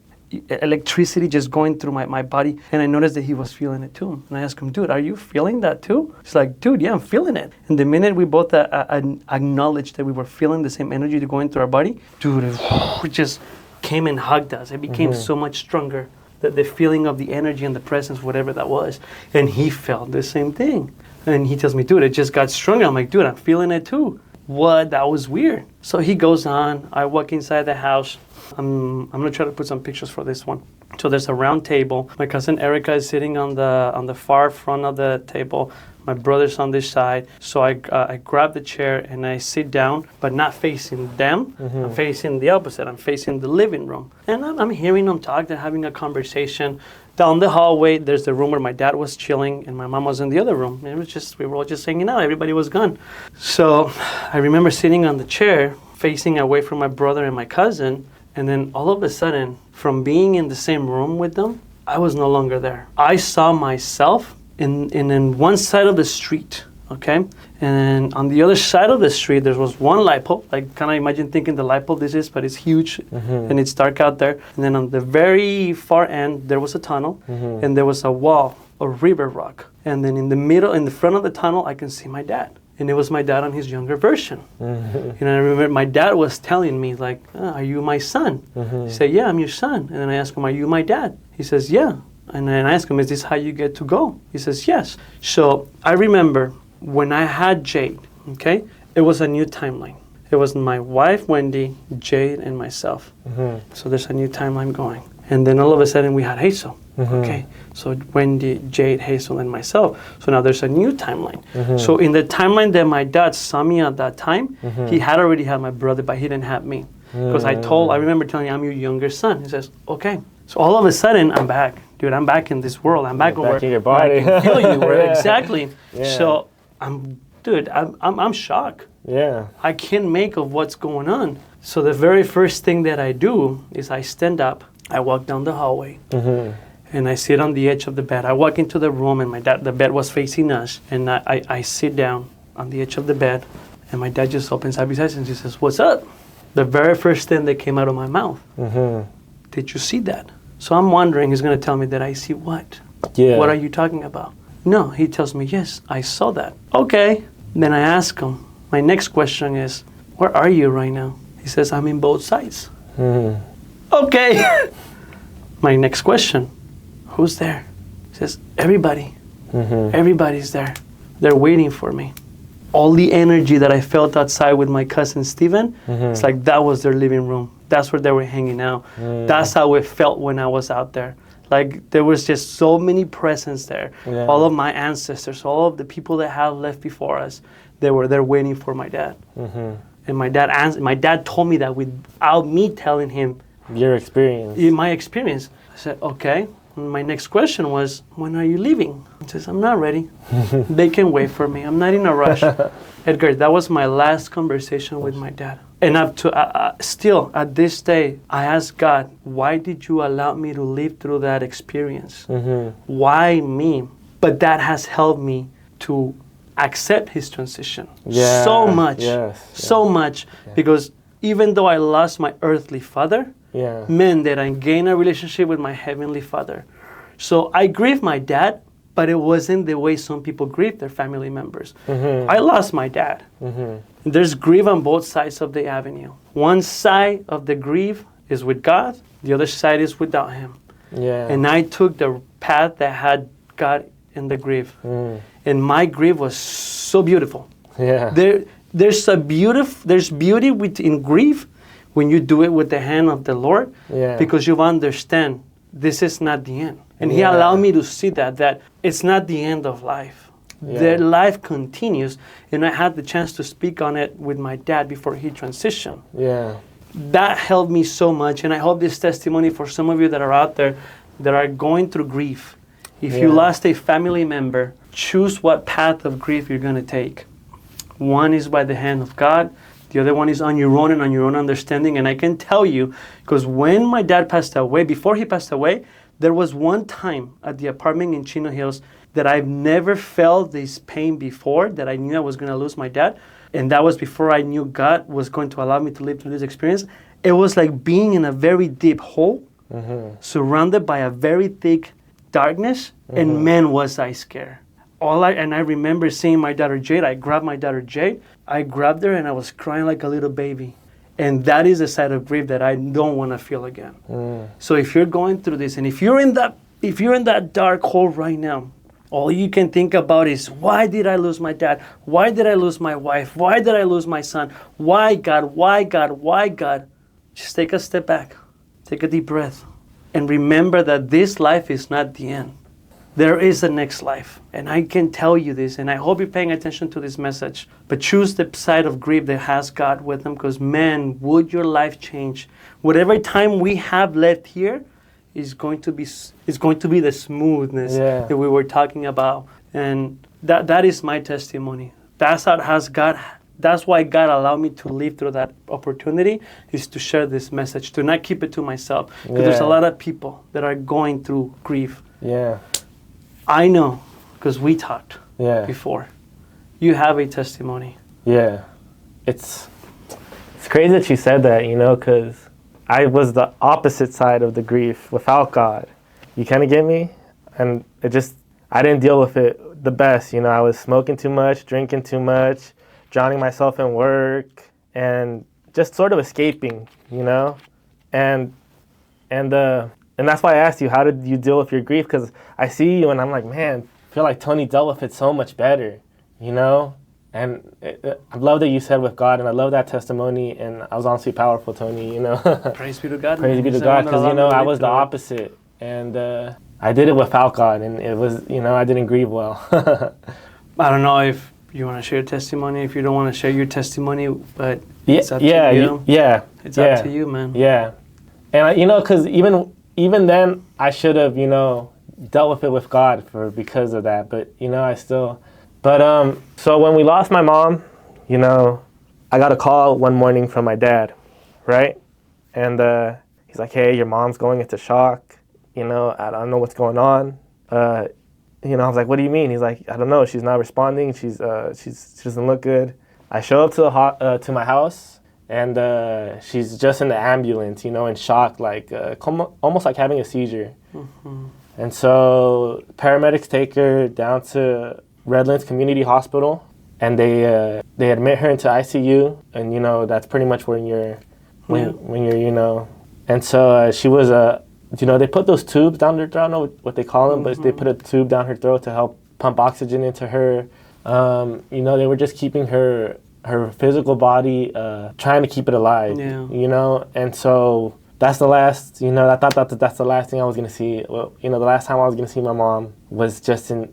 A: electricity just going through my body. And I noticed that he was feeling it too. And I asked him, dude, are you feeling that too? He's like, dude, yeah, I'm feeling it. And the minute we both acknowledged that we were feeling the same energy going through our body, dude, it just came and hugged us. It became so much stronger. The feeling of the energy and the presence, whatever that was. And he felt the same thing. And he tells me, dude, it just got stronger. I'm like, dude, I'm feeling it too. What? That was weird. So he goes on. I walk inside the house. I'm gonna try to put some pictures for this one. So there's a round table. My cousin Erica is sitting on the far front of the table. My brother's on this side. So I grab the chair and I sit down, but not facing them. I'm facing the opposite. I'm facing the living room. And I'm hearing them talk. They're having a conversation. Down the hallway, there's the room where my dad was chilling and my mom was in the other room. And we were all just hanging out. Everybody was gone. So I remember sitting on the chair, facing away from my brother and my cousin. And then all of a sudden, from being in the same room with them, I was no longer there. I saw myself in one side of the street, okay? And on the other side of the street, there was one light pole. Like, kind of imagine thinking the light pole this is, but it's huge and it's dark out there. And then on the very far end, there was a tunnel and there was a wall of river rock. And then in the middle, in the front of the tunnel, I can see my dad. And it was my dad on his younger version. And I remember my dad was telling me, like, are you my son? He said, yeah, I'm your son. And then I asked him, are you my dad? He says, yeah. And then I asked him, is this how you get to go? He says, yes. So I remember when I had Jade, okay, it was a new timeline. It was my wife, Wendy, Jade, and myself. So there's a new timeline going. And then all of a sudden we had Hazel. Okay, so Wendy, Jade, Hazel, and myself. So now there's a new timeline. So in the timeline that my dad saw me at that time, he had already had my brother, but he didn't have me. Because I remember telling him, I'm your younger son. He says, okay. So all of a sudden, I'm back. Dude, I'm back in this world. I'm back
B: in your body.
A: I can feel you. Exactly. So I'm shocked.
B: Yeah.
A: I can't make of what's going on. So the very first thing that I do is I stand up. I walk down the hallway. And I sit on the edge of the bed. I walk into the room, and the bed was facing us. And I sit down on the edge of the bed, and my dad just opens up his eyes and he says, what's up? The very first thing that came out of my mouth. Did you see that? So I'm wondering, he's going to tell me that I see what?
B: Yeah.
A: What are you talking about? No, he tells me, yes, I saw that. Okay. Then I ask him, my next question is, where are you right now? He says, I'm in both sides. Okay. My next question, who's there? He says, everybody. Everybody's there. They're waiting for me. All the energy that I felt outside with my cousin Steven, it's like that was their living room. That's where they were hanging out. That's how it felt when I was out there. Like there was just so many presents there. All of my ancestors, all of the people that have left before us, they were there waiting for my dad. And my dad told me that without me telling him.
B: Your experience.
A: My experience. I said, okay. And my next question was, when are you leaving? He says, I'm not ready. They can wait for me. I'm not in a rush. Edgar, that was my last conversation with my dad. And up to still, at this day, I ask God, why did you allow me to live through that experience? Why me? But that has helped me to accept his transition so much. So much. Because even though I lost my earthly father, meant that I gained a relationship with my heavenly father. So I grieve my dad, but it wasn't the way some people grieve their family members. I lost my dad. There's grief on both sides of the avenue. One side of the grief is with God, the other side is without him. And I took the path that had God in the grief. And my grief was so beautiful. There's beauty in grief when you do it with the hand of the Lord, because you understand this is not the end. And he allowed me to see that it's not the end of life. That life continues. And I had the chance to speak on it with my dad before he transitioned.
B: Yeah.
A: That helped me so much. And I hope this testimony for some of you that are out there that are going through grief. If you lost a family member, choose what path of grief you're going to take. One is by the hand of God. The other one is on your own and on your own understanding. And I can tell you, because when my dad passed away, before he passed away, there was one time at the apartment in Chino Hills that I've never felt this pain before, that I knew I was going to lose my dad. And that was before I knew God was going to allow me to live through this experience. It was like being in a very deep hole, surrounded by a very thick darkness, and man, was I scared. And I remember seeing my daughter Jade. I grabbed my daughter Jade. I grabbed her and I was crying like a little baby. And that is a side of grief that I don't want to feel again. So if you're going through this, and if you're in that dark hole right now, all you can think about is, why did I lose my dad? Why did I lose my wife? Why did I lose my son? Why God? Why God? Why God? Just take a step back. Take a deep breath. And remember that this life is not the end. There is a next life. And I can tell you this, and I hope you're paying attention to this message. But choose the side of grief that has God with them, because man, would your life change. Whatever time we have left here is going to be the smoothness that we were talking about. And that is my testimony. That's why God allowed me to live through that opportunity, is to share this message, to not keep it to myself. Because there's a lot of people that are going through grief.
B: Yeah.
A: I know, because we talked before. You have a testimony.
B: Yeah. It's crazy that you said that, because I was the opposite side of the grief without God. You kind of get me? And I didn't deal with it the best. I was smoking too much, drinking too much, drowning myself in work, and just sort of escaping, And that's why I asked you, how did you deal with your grief? Because I see you and I'm like, man, I feel like Tony dealt with it so much better, And I love that you said with God, and I love that testimony, and I was honestly powerful, Tony,
A: Praise be to God.
B: Praise be to God, because, I was the opposite, and I did it without God, and it was, I didn't grieve well.
A: I don't know if you want to share your testimony, if you don't want to share your testimony, but it's up to you. It's up to you, man.
B: Yeah. And, because even then, I should have, dealt with it with God because of that, but, I still... But, so when we lost my mom, I got a call one morning from my dad, right? And he's like, hey, your mom's going into shock. I don't know what's going on. I was like, what do you mean? He's like, I don't know. She's not responding. She doesn't look good. I show up to my house, and she's just in the ambulance, in shock, like almost like having a seizure. And so paramedics take her down to Redlands Community Hospital, and they admit her into ICU, and that's pretty much when you're, and so she was they put those tubes down her throat. I don't know what they call them, but they put a tube down her throat to help pump oxygen into her. They were just keeping her physical body, trying to keep it alive, and so that's the last, I thought that's the last thing I was gonna see. Well, the last time I was gonna see my mom was just in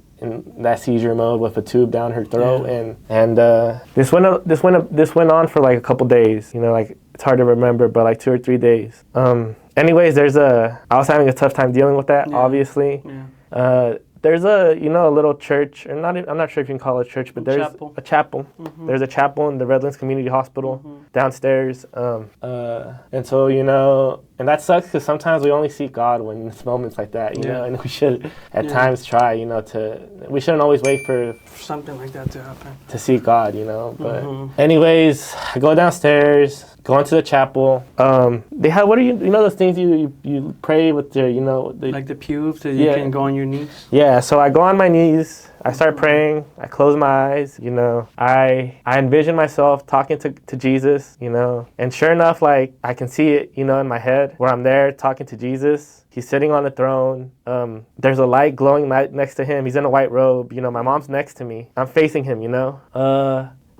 B: that seizure mode with a tube down her throat, and this went on for like a couple days. Like it's hard to remember, but like 2 or 3 days. Anyways, I was having a tough time dealing with that. Obviously, there's a little church, or I'm not sure if you can call it a church, but there's a chapel. There's a chapel in the Redlands Community Hospital downstairs, and so and that sucks because sometimes we only see God when it's moments like that, and we should at times try, we shouldn't always wait for
A: something like that to happen
B: to see God, But anyways, I go downstairs. Go into the chapel. They have, what are those things you pray with the,
A: like the pew, so you can go on your knees?
B: Yeah, so I go on my knees, I start praying, I close my eyes, I envision myself talking to Jesus, and sure enough, like, I can see it, in my head, where I'm there talking to Jesus. He's sitting on the throne. There's a light glowing next to him. He's in a white robe, my mom's next to me. I'm facing him,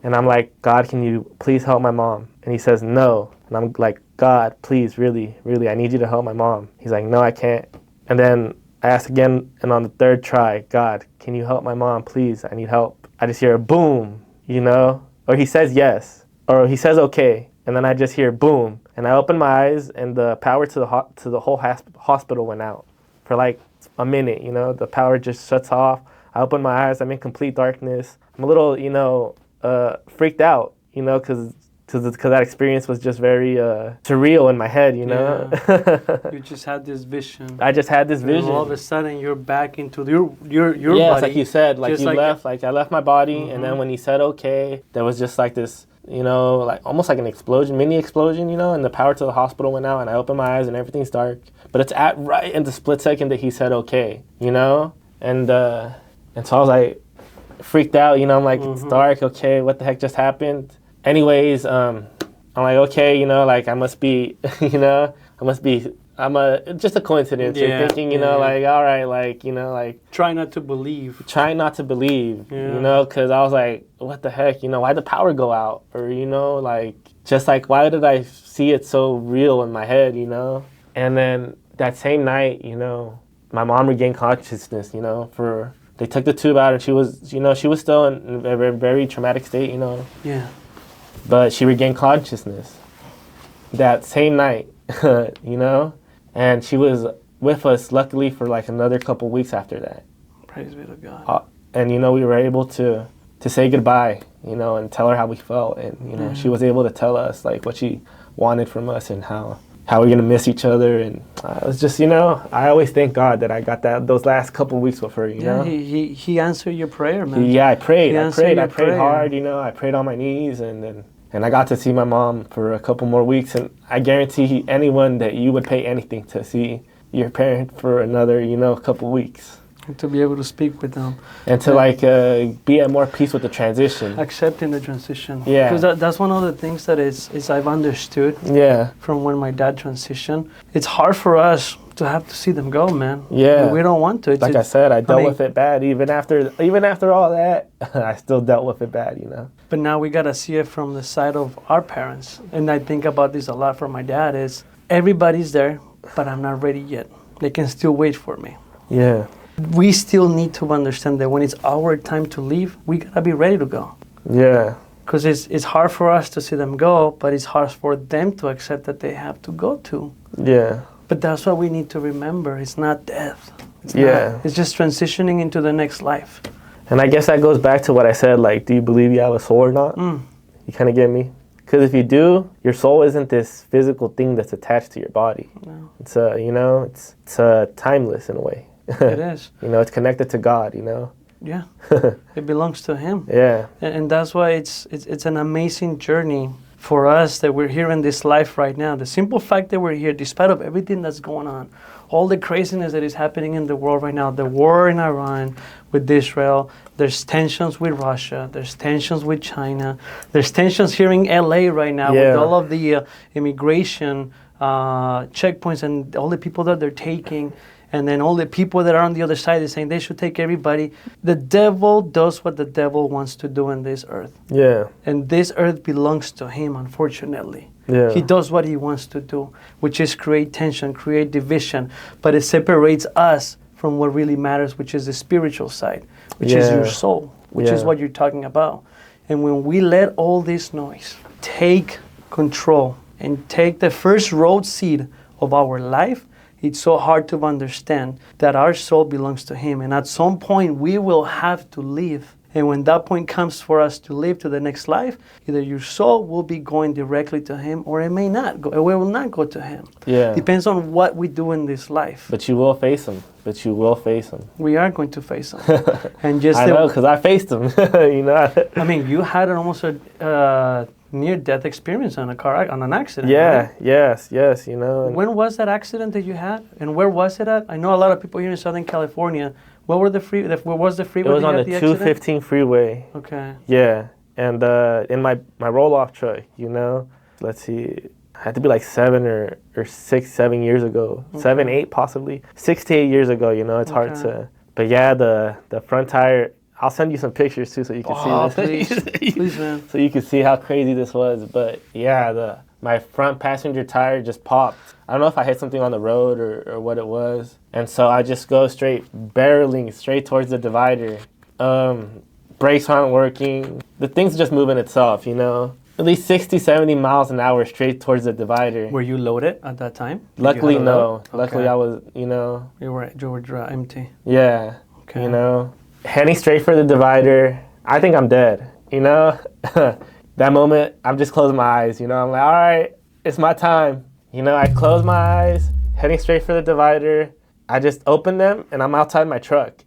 B: and I'm like, God, can you please help my mom? And he says, no. And I'm like, God, please, really, really, I need you to help my mom. He's like, no, I can't. And then I asked again, and on the third try, God, can you help my mom, please? I need help. I just hear a boom, you know? Or he says yes, or he says okay, and then I just hear boom. And I open my eyes, and the power to the whole hospital went out for like a minute, you know? The power just shuts off. I open my eyes, I'm in complete darkness. I'm a little, you know, freaked out, you know, because that experience was just very surreal in my head, you know?
A: Yeah. You just had this vision.
B: I just had this vision.
A: And all of a sudden, you're back into your
B: yeah,
A: body.
B: Like you said, like
A: just
B: you left, like I left my body,
A: Mm-hmm.
B: and then when he said okay, there was just like this, you know, like almost like an explosion, mini explosion, you know, and the power to the hospital went out, and I opened my eyes, and everything's dark. But it's at right in the split second that he said okay, you know? And so I was like freaked out, you know, I'm like,
A: Mm-hmm.
B: it's dark, okay, what the heck just happened? Anyways, I'm like, okay, you know, like I must be, you know, just a coincidence.
A: Yeah,
B: You're thinking, you know, like, all right, like, you know, like.
A: Trying not to believe,
B: you know, because I was like, what the heck, you know, why'd the power go out? Or, you know, like, just like, why did I see it so real in my head, you know? And then that same night, you know, my mom regained consciousness, you know, they took the tube out and she was, you know, she was still in a very, very traumatic state, you know.
A: Yeah.
B: But she regained consciousness that same night, you know? And she was with us, luckily, for like another couple weeks after that.
A: Praise be to God.
B: And, you know, we were able to say goodbye, you know, and tell her how we felt. And, you know, she was able to tell us, like, what she wanted from us and how we're going to miss each other. And it was just, you know, I always thank God that I got those last couple weeks with her, you know?
A: He answered your prayer, man.
B: Yeah, I prayed. I prayed
A: prayer.
B: hard, you know. I prayed on my knees, and I got to see my mom for a couple more weeks. And I guarantee anyone that you would pay anything to see your parent for another, you know, couple weeks.
A: And to be able to speak with them.
B: And to, like, be at more peace with the transition.
A: Accepting the transition.
B: Yeah.
A: Because that's one of the things that is I've understood.
B: Yeah.
A: From when my dad transitioned. It's hard for us to have to see them go, man.
B: Yeah.
A: We don't want to.
B: Like I said, I dealt with it bad. Even after all that, I still dealt with it bad, you know.
A: But now we got to see it from the side of our parents. And I think about this a lot for my dad is everybody's there, but I'm not ready yet. They can still wait for me.
B: Yeah.
A: We still need to understand that when it's our time to leave, we got to be ready to go.
B: Yeah.
A: Because it's hard for us to see them go, but it's hard for them to accept that they have to go too.
B: Yeah.
A: But that's what we need to remember. It's not death. It's just transitioning into the next life.
B: And I guess that goes back to what I said, like, do you believe you have a soul or not? You kind of get me? Because if you do, your soul isn't this physical thing that's attached to your body.
A: No.
B: It's you know, it's timeless in a way.
A: It is.
B: You know, it's connected to God, you know?
A: Yeah. It belongs to Him.
B: Yeah.
A: And that's why it's an amazing journey for us that we're here in this life right now. The simple fact that we're here, despite of everything that's going on, all the craziness that is happening in the world right now, the war in Iran with Israel, there's tensions with Russia, there's tensions with China, there's tensions here in LA right now with all of the immigration checkpoints and all the people that they're taking. And then all the people that are on the other side is saying they should take everybody. The devil does what the devil wants to do in this earth.
B: Yeah.
A: And this earth belongs to him, unfortunately.
B: Yeah.
A: He does what he wants to do, which is create tension, create division. But it separates us from what really matters, which is the spiritual side, which is your soul, which is what you're talking about. And when we let all this noise take control and take the first road seat of our life, it's so hard to understand that our soul belongs to Him. And at some point, we will have to leave. And when that point comes for us to live to the next life, either your soul will be going directly to Him or it may not go. It will not go to Him.
B: Yeah.
A: Depends on what we do in this life.
B: But you will face Him.
A: We are going to face Him. And just
B: I know, because I faced Him. You know.
A: I mean, you had almost a near-death experience on an accident.
B: Yeah,
A: right?
B: yes, you know.
A: When was that accident that you had, and where was it at? I know a lot of people here in Southern California. Where was the freeway?
B: It was on the 215
A: accident?
B: freeway.
A: Okay.
B: Yeah, and in my Rolloff truck, you know. Let's see, it had to be like 7 years ago. Okay. 7, 8 possibly. 6 to 8 years ago, you know. It's hard to. But yeah, the front tire. I'll send you some pictures too, so you can see this.
A: Please, man.
B: So you can see how crazy this was. But yeah, my front passenger tire just popped. I don't know if I hit something on the road or what it was. And so I just go barreling straight towards the divider. Brakes aren't working. The thing's just moving itself, you know. At least 60, 70 miles an hour straight towards the divider.
A: Were you loaded at that time?
B: Luckily, no. Okay. Luckily, I was, you know.
A: You were empty.
B: Yeah. Okay. You know, heading straight for the divider. I think I'm dead, you know. That moment, I'm just closing my eyes, you know. I'm like, all right, it's my time. You know, I close my eyes, heading straight for the divider. I just open them, and I'm outside my truck.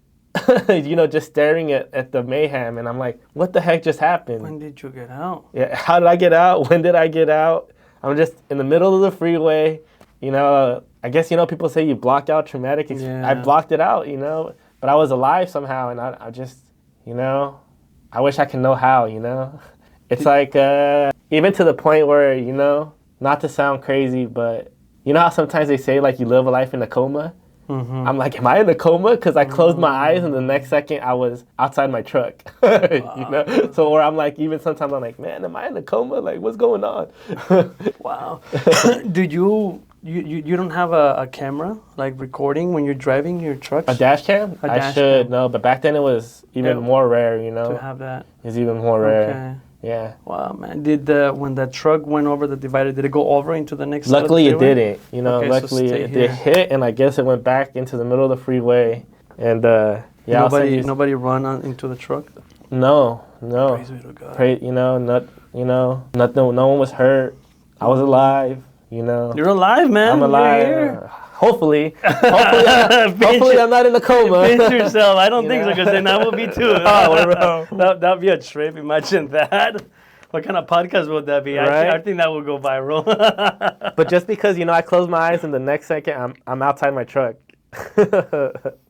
B: You know, just staring at the mayhem, and I'm like, what the heck just happened?
A: When did you get out?
B: Yeah, how did I get out? When did I get out? I'm just in the middle of the freeway. You know, I guess, you know, people say you block out traumatic experience. I blocked it out, you know, but I was alive somehow, and I just, you know, I wish I could know how, you know. It's like, even to the point where, you know, not to sound crazy, but you know how sometimes they say, like, you live a life in a coma? Mm-hmm. I'm like, am I in a coma? Because I closed my eyes and the next second I was outside my truck. You know? So, or I'm like, even sometimes I'm like, man, am I in a coma? Like, what's going on?
A: Wow. Did you don't have a camera, like recording when you're driving your trucks?
B: A dash cam? I should, no, but back then it was even more rare, you know?
A: To have that.
B: It's even more rare.
A: Okay.
B: Yeah.
A: Wow, man. When that truck went over the divider, did it go over into the next?
B: Luckily, it didn't. You know,
A: okay,
B: luckily it hit, and I guess it went back into the middle of the freeway. And yeah,
A: nobody run into the truck.
B: No.
A: Praise be to God.
B: You know, nothing. No one was hurt. I was alive. You know.
A: You're alive, man.
B: I'm alive.
A: You're here.
B: Hopefully I'm not in a coma.
A: Pinch yourself. I don't think so, because then I will be too. That'd be a trip. Imagine that. What kind of podcast would that be?
B: Right?
A: I think that will go viral.
B: But just because, you know, I close my eyes and the next second I'm outside my truck.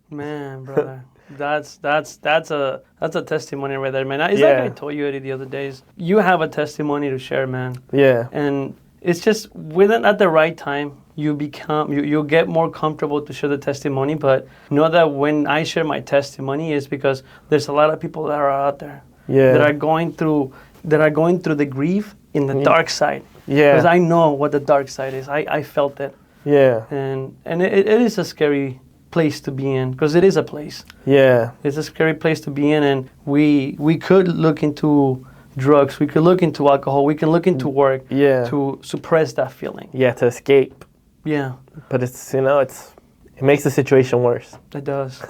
A: Man, brother. That's a testimony right there, man. It's like I told you, Eddie, the other days. You have a testimony to share, man.
B: Yeah.
A: And it's just at the right time, you'll get more comfortable to share the testimony. But know that when I share my testimony, is because there's a lot of people that are out there that are going through the grief in the dark side. Yeah. Because I know what the dark side is. I felt it.
B: Yeah.
A: And it is a scary place to be in, because it is a place.
B: Yeah.
A: It's a scary place to be in, and we could look into drugs, we could look into alcohol, we can look into work to suppress that feeling.
B: Yeah, to escape.
A: Yeah.
B: But it's, you know, it makes the situation worse.
A: It does.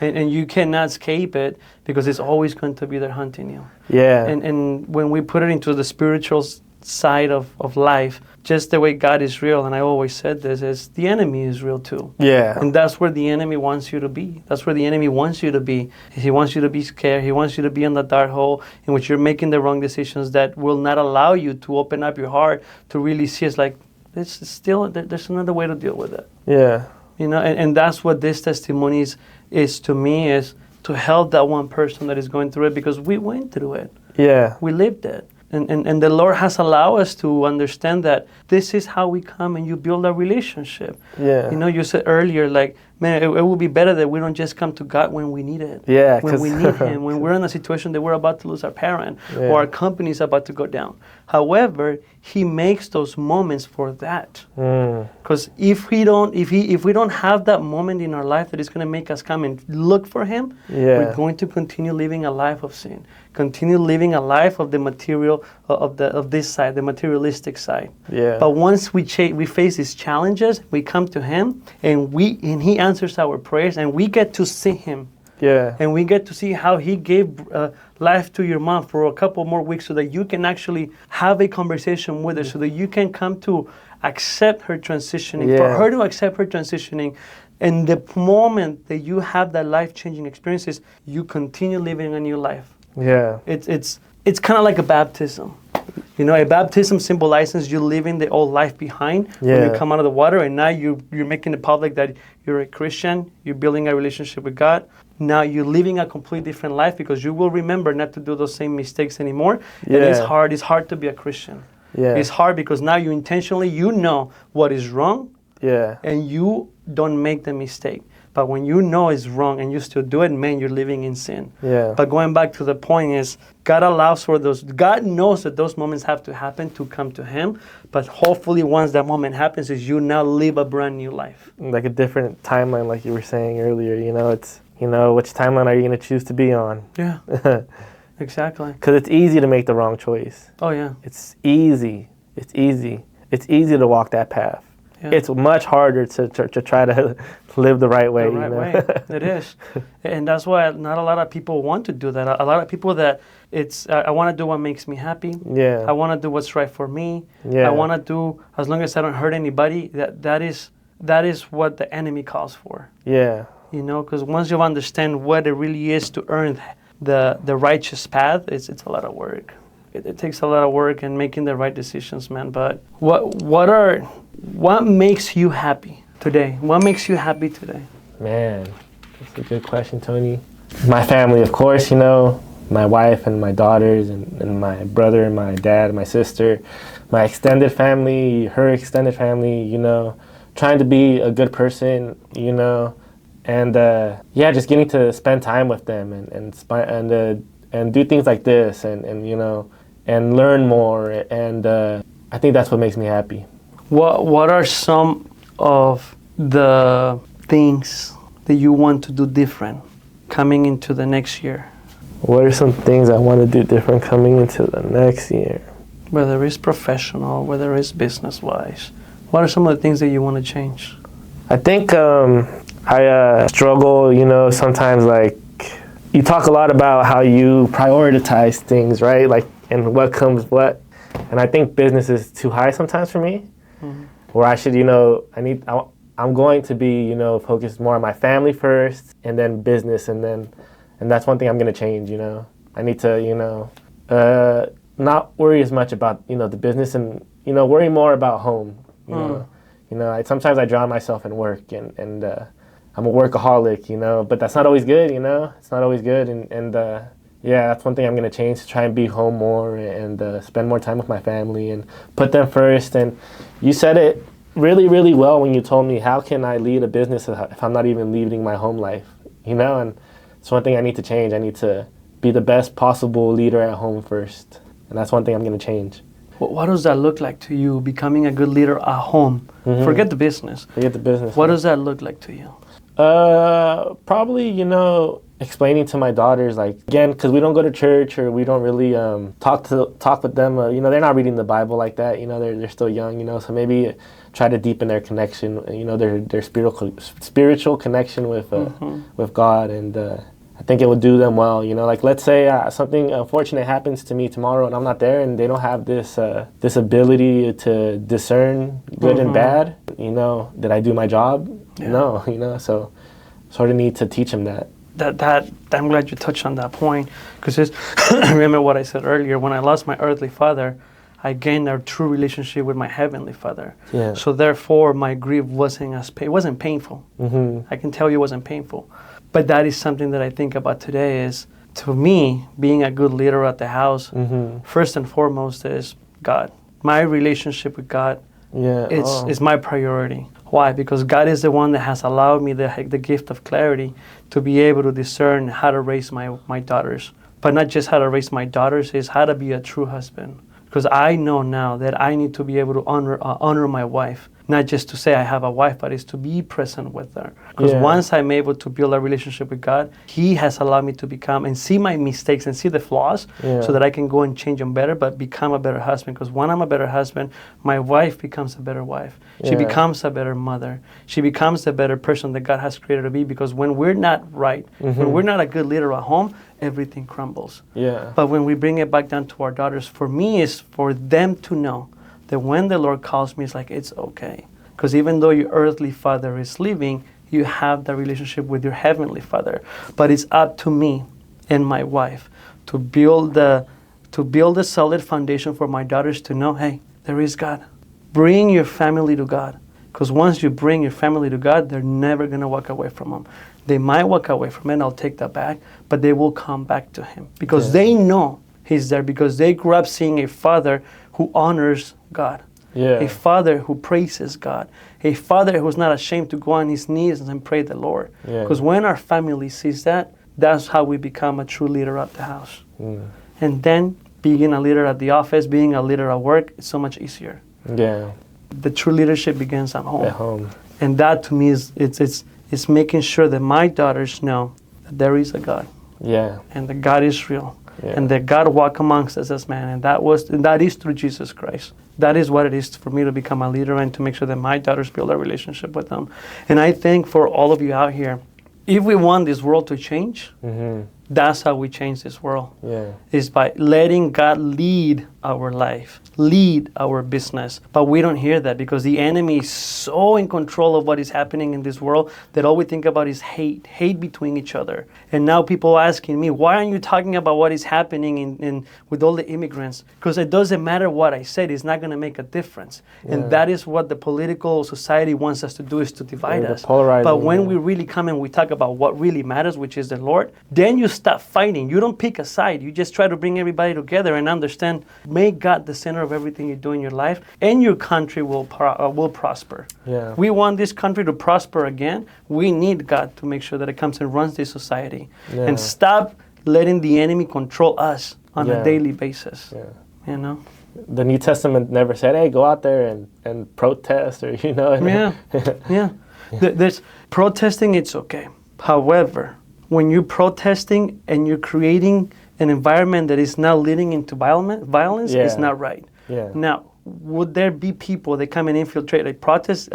A: and you cannot escape it, because it's always going to be there hunting you.
B: Yeah.
A: And when we put it into the spiritual side of life, just the way God is real, and I always said this, is the enemy is real too.
B: Yeah.
A: And that's where the enemy wants you to be. That's where the enemy wants you to be. He wants you to be scared. He wants you to be in the dark hole in which you're making the wrong decisions that will not allow you to open up your heart to really see. It's like, there's another way to deal with it.
B: Yeah.
A: You know, and that's what this testimony is to me, is to help that one person that is going through it, because we went through it.
B: Yeah.
A: We lived it. And the Lord has allowed us to understand that this is how we come and you build a relationship. Yeah. You know, you said earlier, like, man, it would be better that we don't just come to God when we need it.
B: Yeah.
A: When we need Him, when we're in a situation that we're about to lose our parent or our company is about to go down. However, He makes those moments for that. Because if we don't have that moment in our life that is going to make us come and look for Him, we're going to continue living a life of sin. Continue living a life of the material of this side, the materialistic side. Yeah. But once we face these challenges, we come to Him, and He answers our prayers, and we get to see Him. Yeah. And we get to see how He gave life to your mom for a couple more weeks, so that you can actually have a conversation with her, so that you can come to accept her transitioning, for her to accept her transitioning. And the moment that you have that life-changing experiences, you continue living a new life. Yeah. It's kind of like a baptism. You know, a baptism symbolizes you leaving the old life behind when you come out of the water, and now you're making it public that you're a Christian, you're building a relationship with God. Now you're living a completely different life, because you will remember not to do those same mistakes anymore. And it's hard to be a Christian. Yeah. It's hard because now you know what is wrong, and you don't make the mistake. But when you know it's wrong and you still do it, man, you're living in sin.
B: Yeah.
A: But going back to the point is, God allows for those, God knows that those moments have to happen to come to Him. But hopefully once that moment happens, is you now live a brand new life.
B: Like a different timeline, like you were saying earlier, it's, which timeline are you going to choose to be on?
A: Yeah, exactly.
B: Because it's easy to make the wrong choice.
A: Oh, yeah.
B: It's easy. It's easy to walk that path. Yeah. It's much harder to try to live the right way.
A: The right way. It is. And that's why not a lot of people want to do that. A lot of people that I want to do what makes me happy.
B: Yeah.
A: I want to do what's right for me.
B: Yeah.
A: I want to do, as long as I don't hurt anybody, that is what the enemy calls for.
B: Yeah.
A: Because once you understand what it really is to earn the righteous path, it's a lot of work. It takes a lot of work and making the right decisions, man. But what makes you happy today? What makes you happy today?
B: Man, that's a good question, Tony. My family, of course, my wife and my daughters and my brother and my dad and my sister, my extended family, her extended family, trying to be a good person, and just getting to spend time with them and do things like this and learn more, and I think that's what makes me happy.
A: What are some of the things that you want to do different coming into the next year?
B: What are some things I want to do different coming into the next year?
A: Whether it's professional, whether it's business-wise. What are some of the things that you want to change?
B: I think I struggle, sometimes, like, you talk a lot about how you prioritize things, right? Like, and what comes what. And I think business is too high sometimes for me. Mm-hmm. Where I should, I'm going to be, focused more on my family first, and then business, and that's one thing I'm going to change, I need to, not worry as much about, the business, and, worry more about home, sometimes I drown myself in work, and I'm a workaholic, but that's not always good, it's not always good, and that's one thing I'm going to change, to try and be home more and spend more time with my family and put them first. And you said it really, really well when you told me, how can I lead a business if I'm not even leading my home life? And it's one thing I need to change. I need to be the best possible leader at home first. And that's one thing I'm going to change.
A: What does that look like to you, becoming a good leader at home? Mm-hmm. Forget the business. What does that look like to you?
B: Probably, explaining to my daughters, like, again, because we don't go to church, or we don't really talk with them. They're not reading the Bible like that. They're still young. So maybe try to deepen their connection. Their spiritual connection with God, and I think it would do them well. Like, let's say something unfortunate happens to me tomorrow, and I'm not there, and they don't have this ability to discern good and bad. Did I do my job? Yeah. No. So sort of need to teach them that.
A: That I'm glad you touched on that point, because remember what I said earlier. When I lost my earthly father, I gained a true relationship with my heavenly Father.
B: Yeah.
A: So therefore, my grief wasn't painful. Mm-hmm. I can tell you it wasn't painful. But that is something that I think about today. Is, to me, being a good leader at the house, mm-hmm. first and foremost is God. My relationship with God is my priority. Why? Because God is the one that has allowed me the gift of clarity to be able to discern how to raise my daughters. But not just how to raise my daughters, is how to be a true husband. Because I know now that I need to be able to honor my wife. Not just to say I have a wife, but it's to be present with her. Because once I'm able to build a relationship with God, He has allowed me to become and see my mistakes and see the flaws so that I can go and change them better, but become a better husband. Because when I'm a better husband, my wife becomes a better wife. She becomes a better mother. She becomes the better person that God has created to be. Because when we're not right, when we're not a good leader at home, everything crumbles.
B: Yeah.
A: But when we bring it back down to our daughters, for me, is for them to know that when the Lord calls me, it's like, it's okay. Because even though your earthly father is leaving, you have that relationship with your heavenly Father. But it's up to me and my wife to build a solid foundation for my daughters to know, hey, there is God. Bring your family to God. Because once you bring your family to God, they're never going to walk away from Him. They might walk away from Him, I'll take that back, but they will come back to Him. Because they know He's there, because they grew up seeing a father who honors God.
B: Yeah.
A: A father who praises God. A father who's not ashamed to go on his knees and pray the Lord. Because when our family sees that, that's how we become a true leader at the house. And then being a leader at the office, being a leader at work, it's so much easier.
B: Yeah.
A: The true leadership begins at home.
B: At home.
A: And that to me is it's making sure that my daughters know that there is a God.
B: Yeah.
A: And that God is real.
B: Yeah.
A: And that God walked amongst us as man. And that is through Jesus Christ. That is what it is for me to become a leader and to make sure that my daughters build a relationship with them. And I think for all of you out here, if we want this world to change, that's how we change this world.
B: Yeah.
A: Is by letting God lead our life, lead our business. But we don't hear that because the enemy is so in control of what is happening in this world that all we think about is hate between each other. And now people are asking me, why aren't you talking about what is happening in with all the immigrants? Because it doesn't matter what I said, it's not going to make a difference. Yeah. And that is what the political society wants us to do, is to divide us. But when we really come and we talk about what really matters, which is the Lord, then you stop fighting. You don't pick a side. You just try to bring everybody together and understand, make God the center of everything you do in your life, and your country will prosper.
B: Yeah.
A: We want this country to prosper again. We need God to make sure that it comes and runs this society. Yeah. And stop letting the enemy control us on a daily basis. Yeah. You know?
B: The New Testament never said, hey, go out there and protest, or, you know.
A: Yeah. There's protesting, it's okay. However, when you're protesting and you're creating an environment that is now leading into violence, it's not right. Yeah. Now, would there be people that come and infiltrate a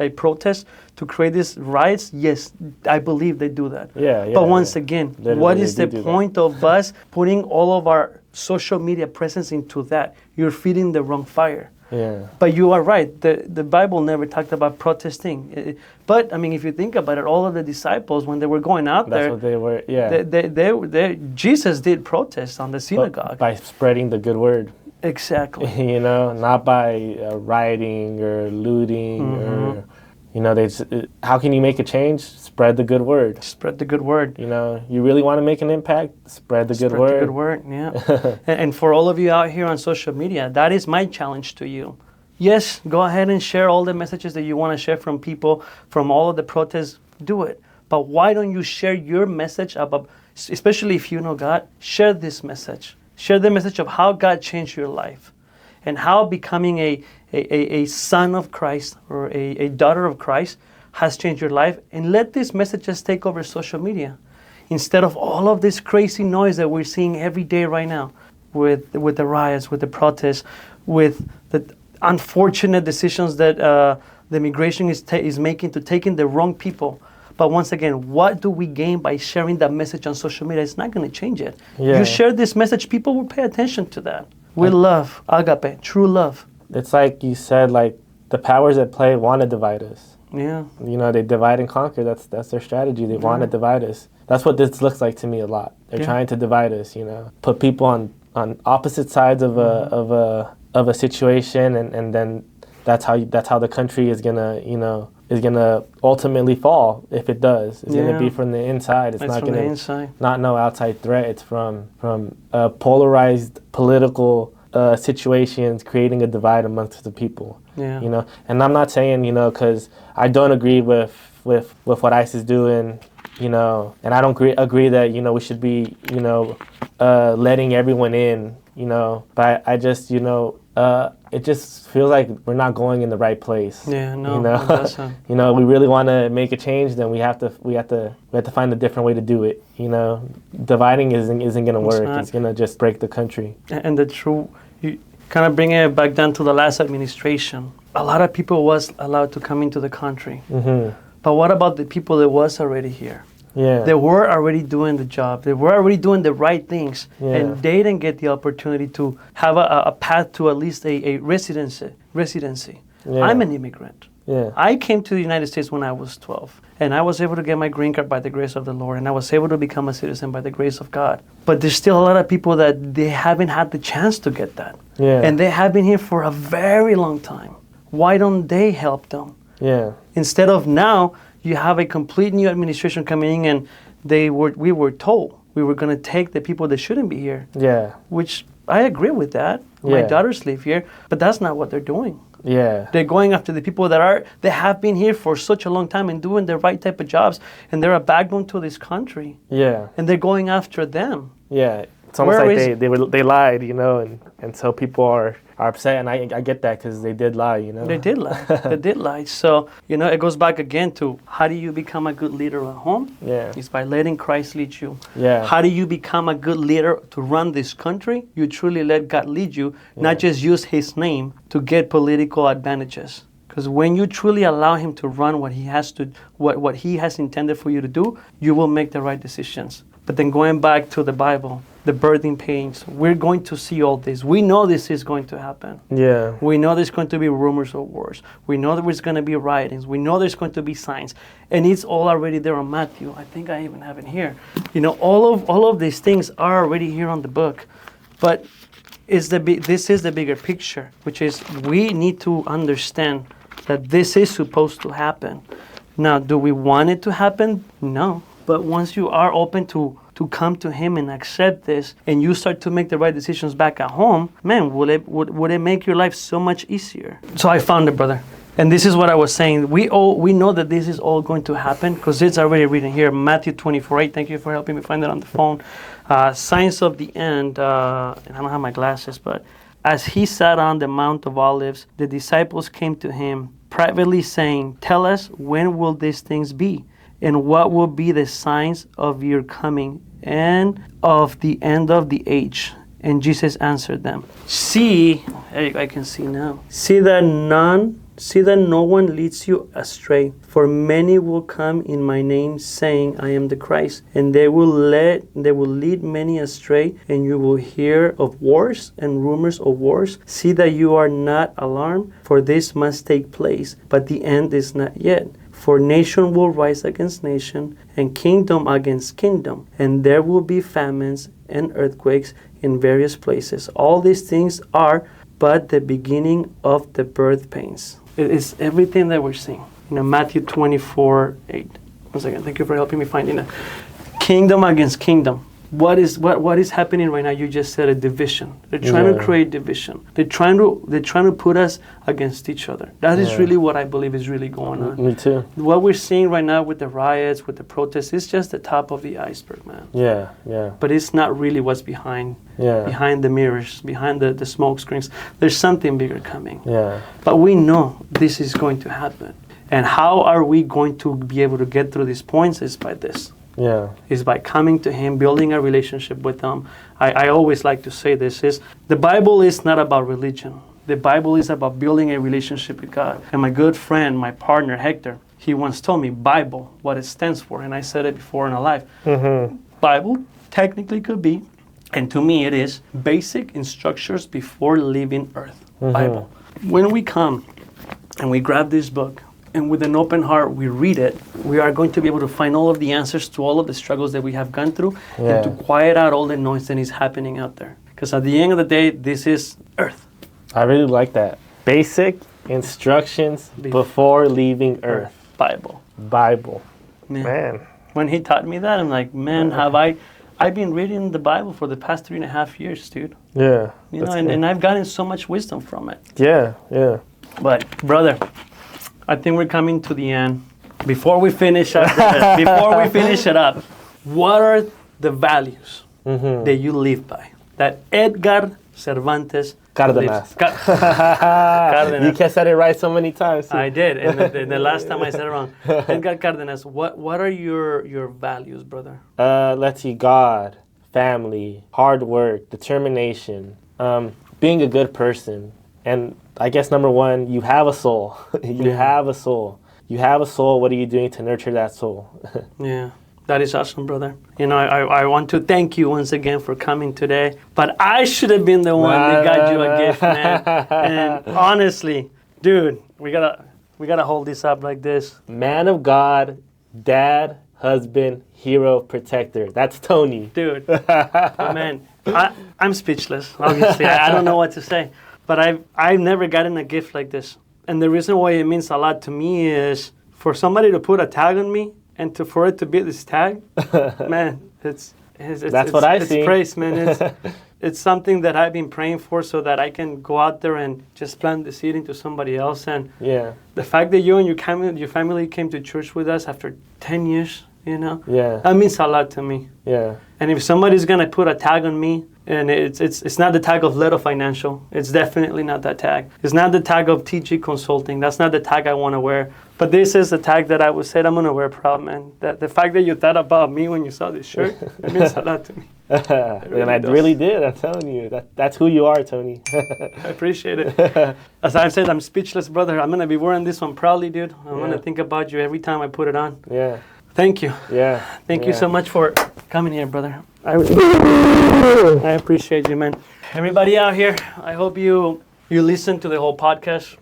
A: protest to create these riots? Yes, I believe they do that. But once again, literally, what is the point of us putting all of our social media presence into that? You're feeding the wrong fire. Yeah. But you are right. The Bible never talked about protesting. But I mean, if you think about it, all of the disciples, when they were going out there,
B: that's what they were. Yeah.
A: Jesus did protest on the synagogue
B: by spreading the good word.
A: Exactly.
B: You know, not by rioting or looting or, you know, how can you make a change? Spread the good word. Spread the good word. You know, you really want to make an impact? Spread the good word. Spread the good word, yeah. And for all of you out here on social media, that is my challenge to you. Yes, go ahead and share all the messages that you want to share from people, from all of the protests. Do it. But why don't you share your message about, especially if you know God, share this message. Share the message of how God changed your life and how becoming a son of Christ or a daughter of Christ has changed your life. And let these messages take over social media instead of all of this crazy noise that we're seeing every day right now with the riots, with the protests, with the unfortunate decisions that the immigration is making to taking the wrong people. But once again, what do we gain by sharing that message on social media? It's not going to change it. Yeah. You share this message, people will pay attention to that. We love, agape, true love. It's like you said, like the powers that play want to divide us.
A: Yeah.
B: You know, they divide and conquer. That's their strategy. They want to divide us. That's what this looks like to me a lot. They're trying to divide us, you know. Put people on opposite sides of a situation, and then that's how the country is gonna, you know, is gonna ultimately fall if it does. It's gonna be from the inside. It's not
A: from
B: gonna
A: the inside.
B: Not no outside threat. It's from polarized political situations creating a divide amongst the people. Yeah. You know, and I'm not saying, you know, because I don't agree with what ICE is doing, you know, and I don't agree that, you know, we should be, you know, letting everyone in, you know, but I just, you know, it just feels like we're not going in the right place.
A: Yeah, no,
B: you know,
A: it doesn't.
B: You know, we really want to make a change, then we have to find a different way to do it. You know, dividing isn't going to work. It's going to just break the country.
A: And the true, you kind of bring it back down to the last administration. A lot of people was allowed to come into the country. Mm-hmm. But what about the people that was already here? Yeah. They were already doing the job. They were already doing the right things. Yeah. And they didn't get the opportunity to have a path to at least a residency. Yeah. I'm an immigrant. Yeah. I came to the United States when I was 12. And I was able to get my green card by the grace of the Lord. And I was able to become a citizen by the grace of God. But there's still a lot of people that they haven't had the chance to get that. Yeah. And they have been here for a very long time. Why don't they help them? Yeah. Instead of now, you have a complete new administration coming in, and we were told we were going to take the people that shouldn't be here. Yeah. Which I agree with that. Yeah. My daughters live here, but that's not what they're doing.
B: Yeah.
A: They're going after the people that have been here for such a long time and doing the right type of jobs, and they're a backbone to this country.
B: Yeah.
A: And they're going after them.
B: Yeah. It's almost like they lied, and so people are upset, and I get that because they did lie,
A: They did lie. They did lie. So, it goes back again to how do you become a good leader at home?
B: Yeah.
A: It's by letting Christ lead you.
B: Yeah.
A: How do you become a good leader to run this country? You truly let God lead you, not just use his name to get political advantages. Because when you truly allow him to run what he has intended for you to do, you will make the right decisions. But then going back to the Bible, the birthing pains, we're going to see all this. We know this is going to happen.
B: Yeah.
A: We know there's going to be rumors of wars. We know there's going to be riotings. We know there's going to be signs. And it's all already there on Matthew. I think I even have it here. All of these things are already here on the book. But this is the bigger picture, which is we need to understand that this is supposed to happen. Now, do we want it to happen? No. But once you are open to come to him and accept this, and you start to make the right decisions back at home, man, would it make your life so much easier? So I found it, brother. And this is what I was saying. We know that this is all going to happen because it's already written here, Matthew 24:8. Thank you for helping me find it on the phone. Signs of the end, and I don't have my glasses, but as he sat on the Mount of Olives, the disciples came to him privately saying, "Tell us, when will these things be? And what will be the signs of your coming and of the end of the age?" And Jesus answered them, "See," I can see now, see that no one leads you astray. For many will come in my name, saying, I am the Christ. And they will lead many astray, and you will hear of wars and rumors of wars. See that you are not alarmed, for this must take place, but the end is not yet. For nation will rise against nation, and kingdom against kingdom, and there will be famines and earthquakes in various places. All these things are but the beginning of the birth pains. It is everything that we're seeing. Matthew 24:8. One second, thank you for helping me find it. Kingdom against kingdom. What is happening right now? You just said a division. They're trying to create division. They're trying to put us against each other. That is really what I believe is really going on.
B: Me too.
A: What we're seeing right now with the riots, with the protests, is just the top of the iceberg, man.
B: Yeah.
A: But it's not really what's behind the mirrors, behind the smoke screens. There's something bigger coming.
B: Yeah.
A: But we know this is going to happen. And how are we going to be able to get through these points is by this.
B: Yeah.
A: Is by coming to him, building a relationship with him. I always like to say this is, the Bible is not about religion. The Bible is about building a relationship with God. And my good friend, my partner, Hector, he once told me, Bible, what it stands for. And I said it before in our life. Mm-hmm. Bible technically could be, and to me it is, basic instructions before leaving earth. Mm-hmm. Bible. When we come and we grab this book, and with an open heart, we read it, we are going to be able to find all of the answers to all of the struggles that we have gone through and to quiet out all the noise that is happening out there. Because at the end of the day, this is earth.
B: I really like that. Basic instructions before leaving earth. Bible. Man.
A: When he taught me that, I'm like, man, I've been reading the Bible for the past 3.5 years, dude.
B: Yeah.
A: And I've gotten so much wisdom from it.
B: Yeah.
A: But, brother, I think we're coming to the end. Before we finish up, what are the values that you live by? That Edgar Cervantes
B: Cardenas.
A: Cardenas.
B: You can say it right so many times.
A: I did, and the last time I said it wrong. Edgar Cardenas, what are your values, brother?
B: Let's see, God, family, hard work, determination, being a good person, and I guess number one, you have a soul. You have a soul. What are you doing to nurture that soul?
A: Yeah, that is awesome, brother. I want to thank you once again for coming today. But I should have been the one that got you a gift, man. And honestly, dude, we gotta hold this up like this.
B: Man of God, dad, husband, hero, protector. That's Tony.
A: Dude, man, I'm speechless, obviously. I don't know what to say. But I've never gotten a gift like this. And the reason why it means a lot to me is for somebody to put a tag on me and for it to be this tag, man, it's
B: what I see.
A: It's praise, man. it's something that I've been praying for so that I can go out there and just plant the seed into somebody else. And the fact that you and your family came to church with us after 10 years, that means a lot to me. And if somebody's going to put a tag on me, and it's not the tag of Little Financial. It's definitely not that tag. It's not the tag of TG Consulting. That's not the tag I want to wear. But this is the tag that I would say I'm going to wear proud, man. That the fact that you thought about me when you saw this shirt, it means a lot to me.
B: And I really did. I'm telling you. That's who you are, Tony.
A: I appreciate it. As I've said, I'm speechless, brother. I'm going to be wearing this one proudly, dude. I'm going to think about you every time I put it on. Thank you. Thank you so much for coming here, brother. I appreciate you, man. Everybody out here, I hope you listen to the whole podcast.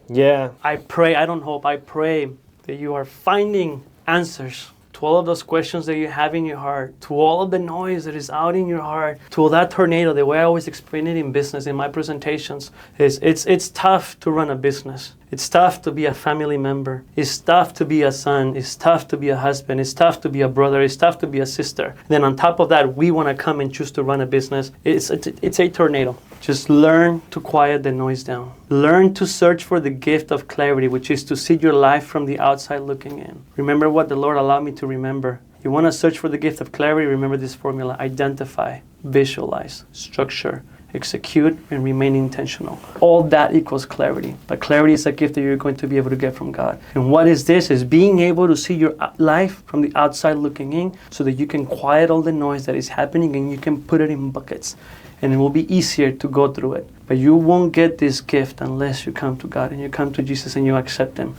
A: I pray that you are finding answers to all of those questions that you have in your heart, to all of the noise that is out in your heart, to all that tornado. The way I always explain it in business, in my presentations, is it's tough to run a business. It's tough to be a family member. It's tough to be a son. It's tough to be a husband. It's tough to be a brother. It's tough to be a sister. Then on top of that, we want to come and choose to run a business. It's a tornado. Just learn to quiet the noise down. Learn to search for the gift of clarity, which is to see your life from the outside looking in. Remember what the Lord allowed me to remember. You want to search for the gift of clarity? Remember this formula. Identify, visualize, structure, execute, and remain intentional. All that equals clarity. But clarity is a gift that you're going to be able to get from God. And what is this? Is being able to see your life from the outside looking in so that you can quiet all the noise that is happening and you can put it in buckets. And it will be easier to go through it. But you won't get this gift unless you come to God and you come to Jesus and you accept Him.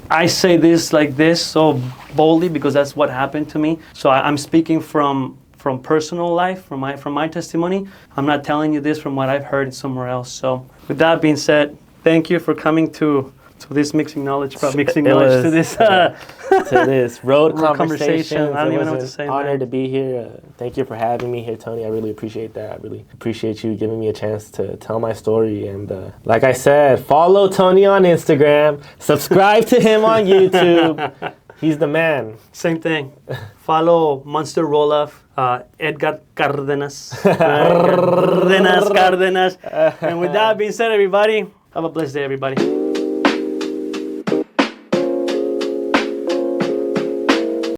A: I say this like this so boldly because that's what happened to me. So I'm speaking from personal life, from my testimony. I'm not telling you this from what I've heard somewhere else. So with that being said, thank you for coming to this mixing knowledge road conversation. I don't even know what to say.
B: Honor to be here. Thank you for having me here, Tony. I really appreciate that. I really appreciate you giving me a chance to tell my story. And like I said, follow Tony on Instagram. Subscribe to him on YouTube. He's the man.
A: Same thing. Follow Monster Rolloff, Edgar Cardenas. Cardenas. And with that being said, everybody, have a blessed day, everybody.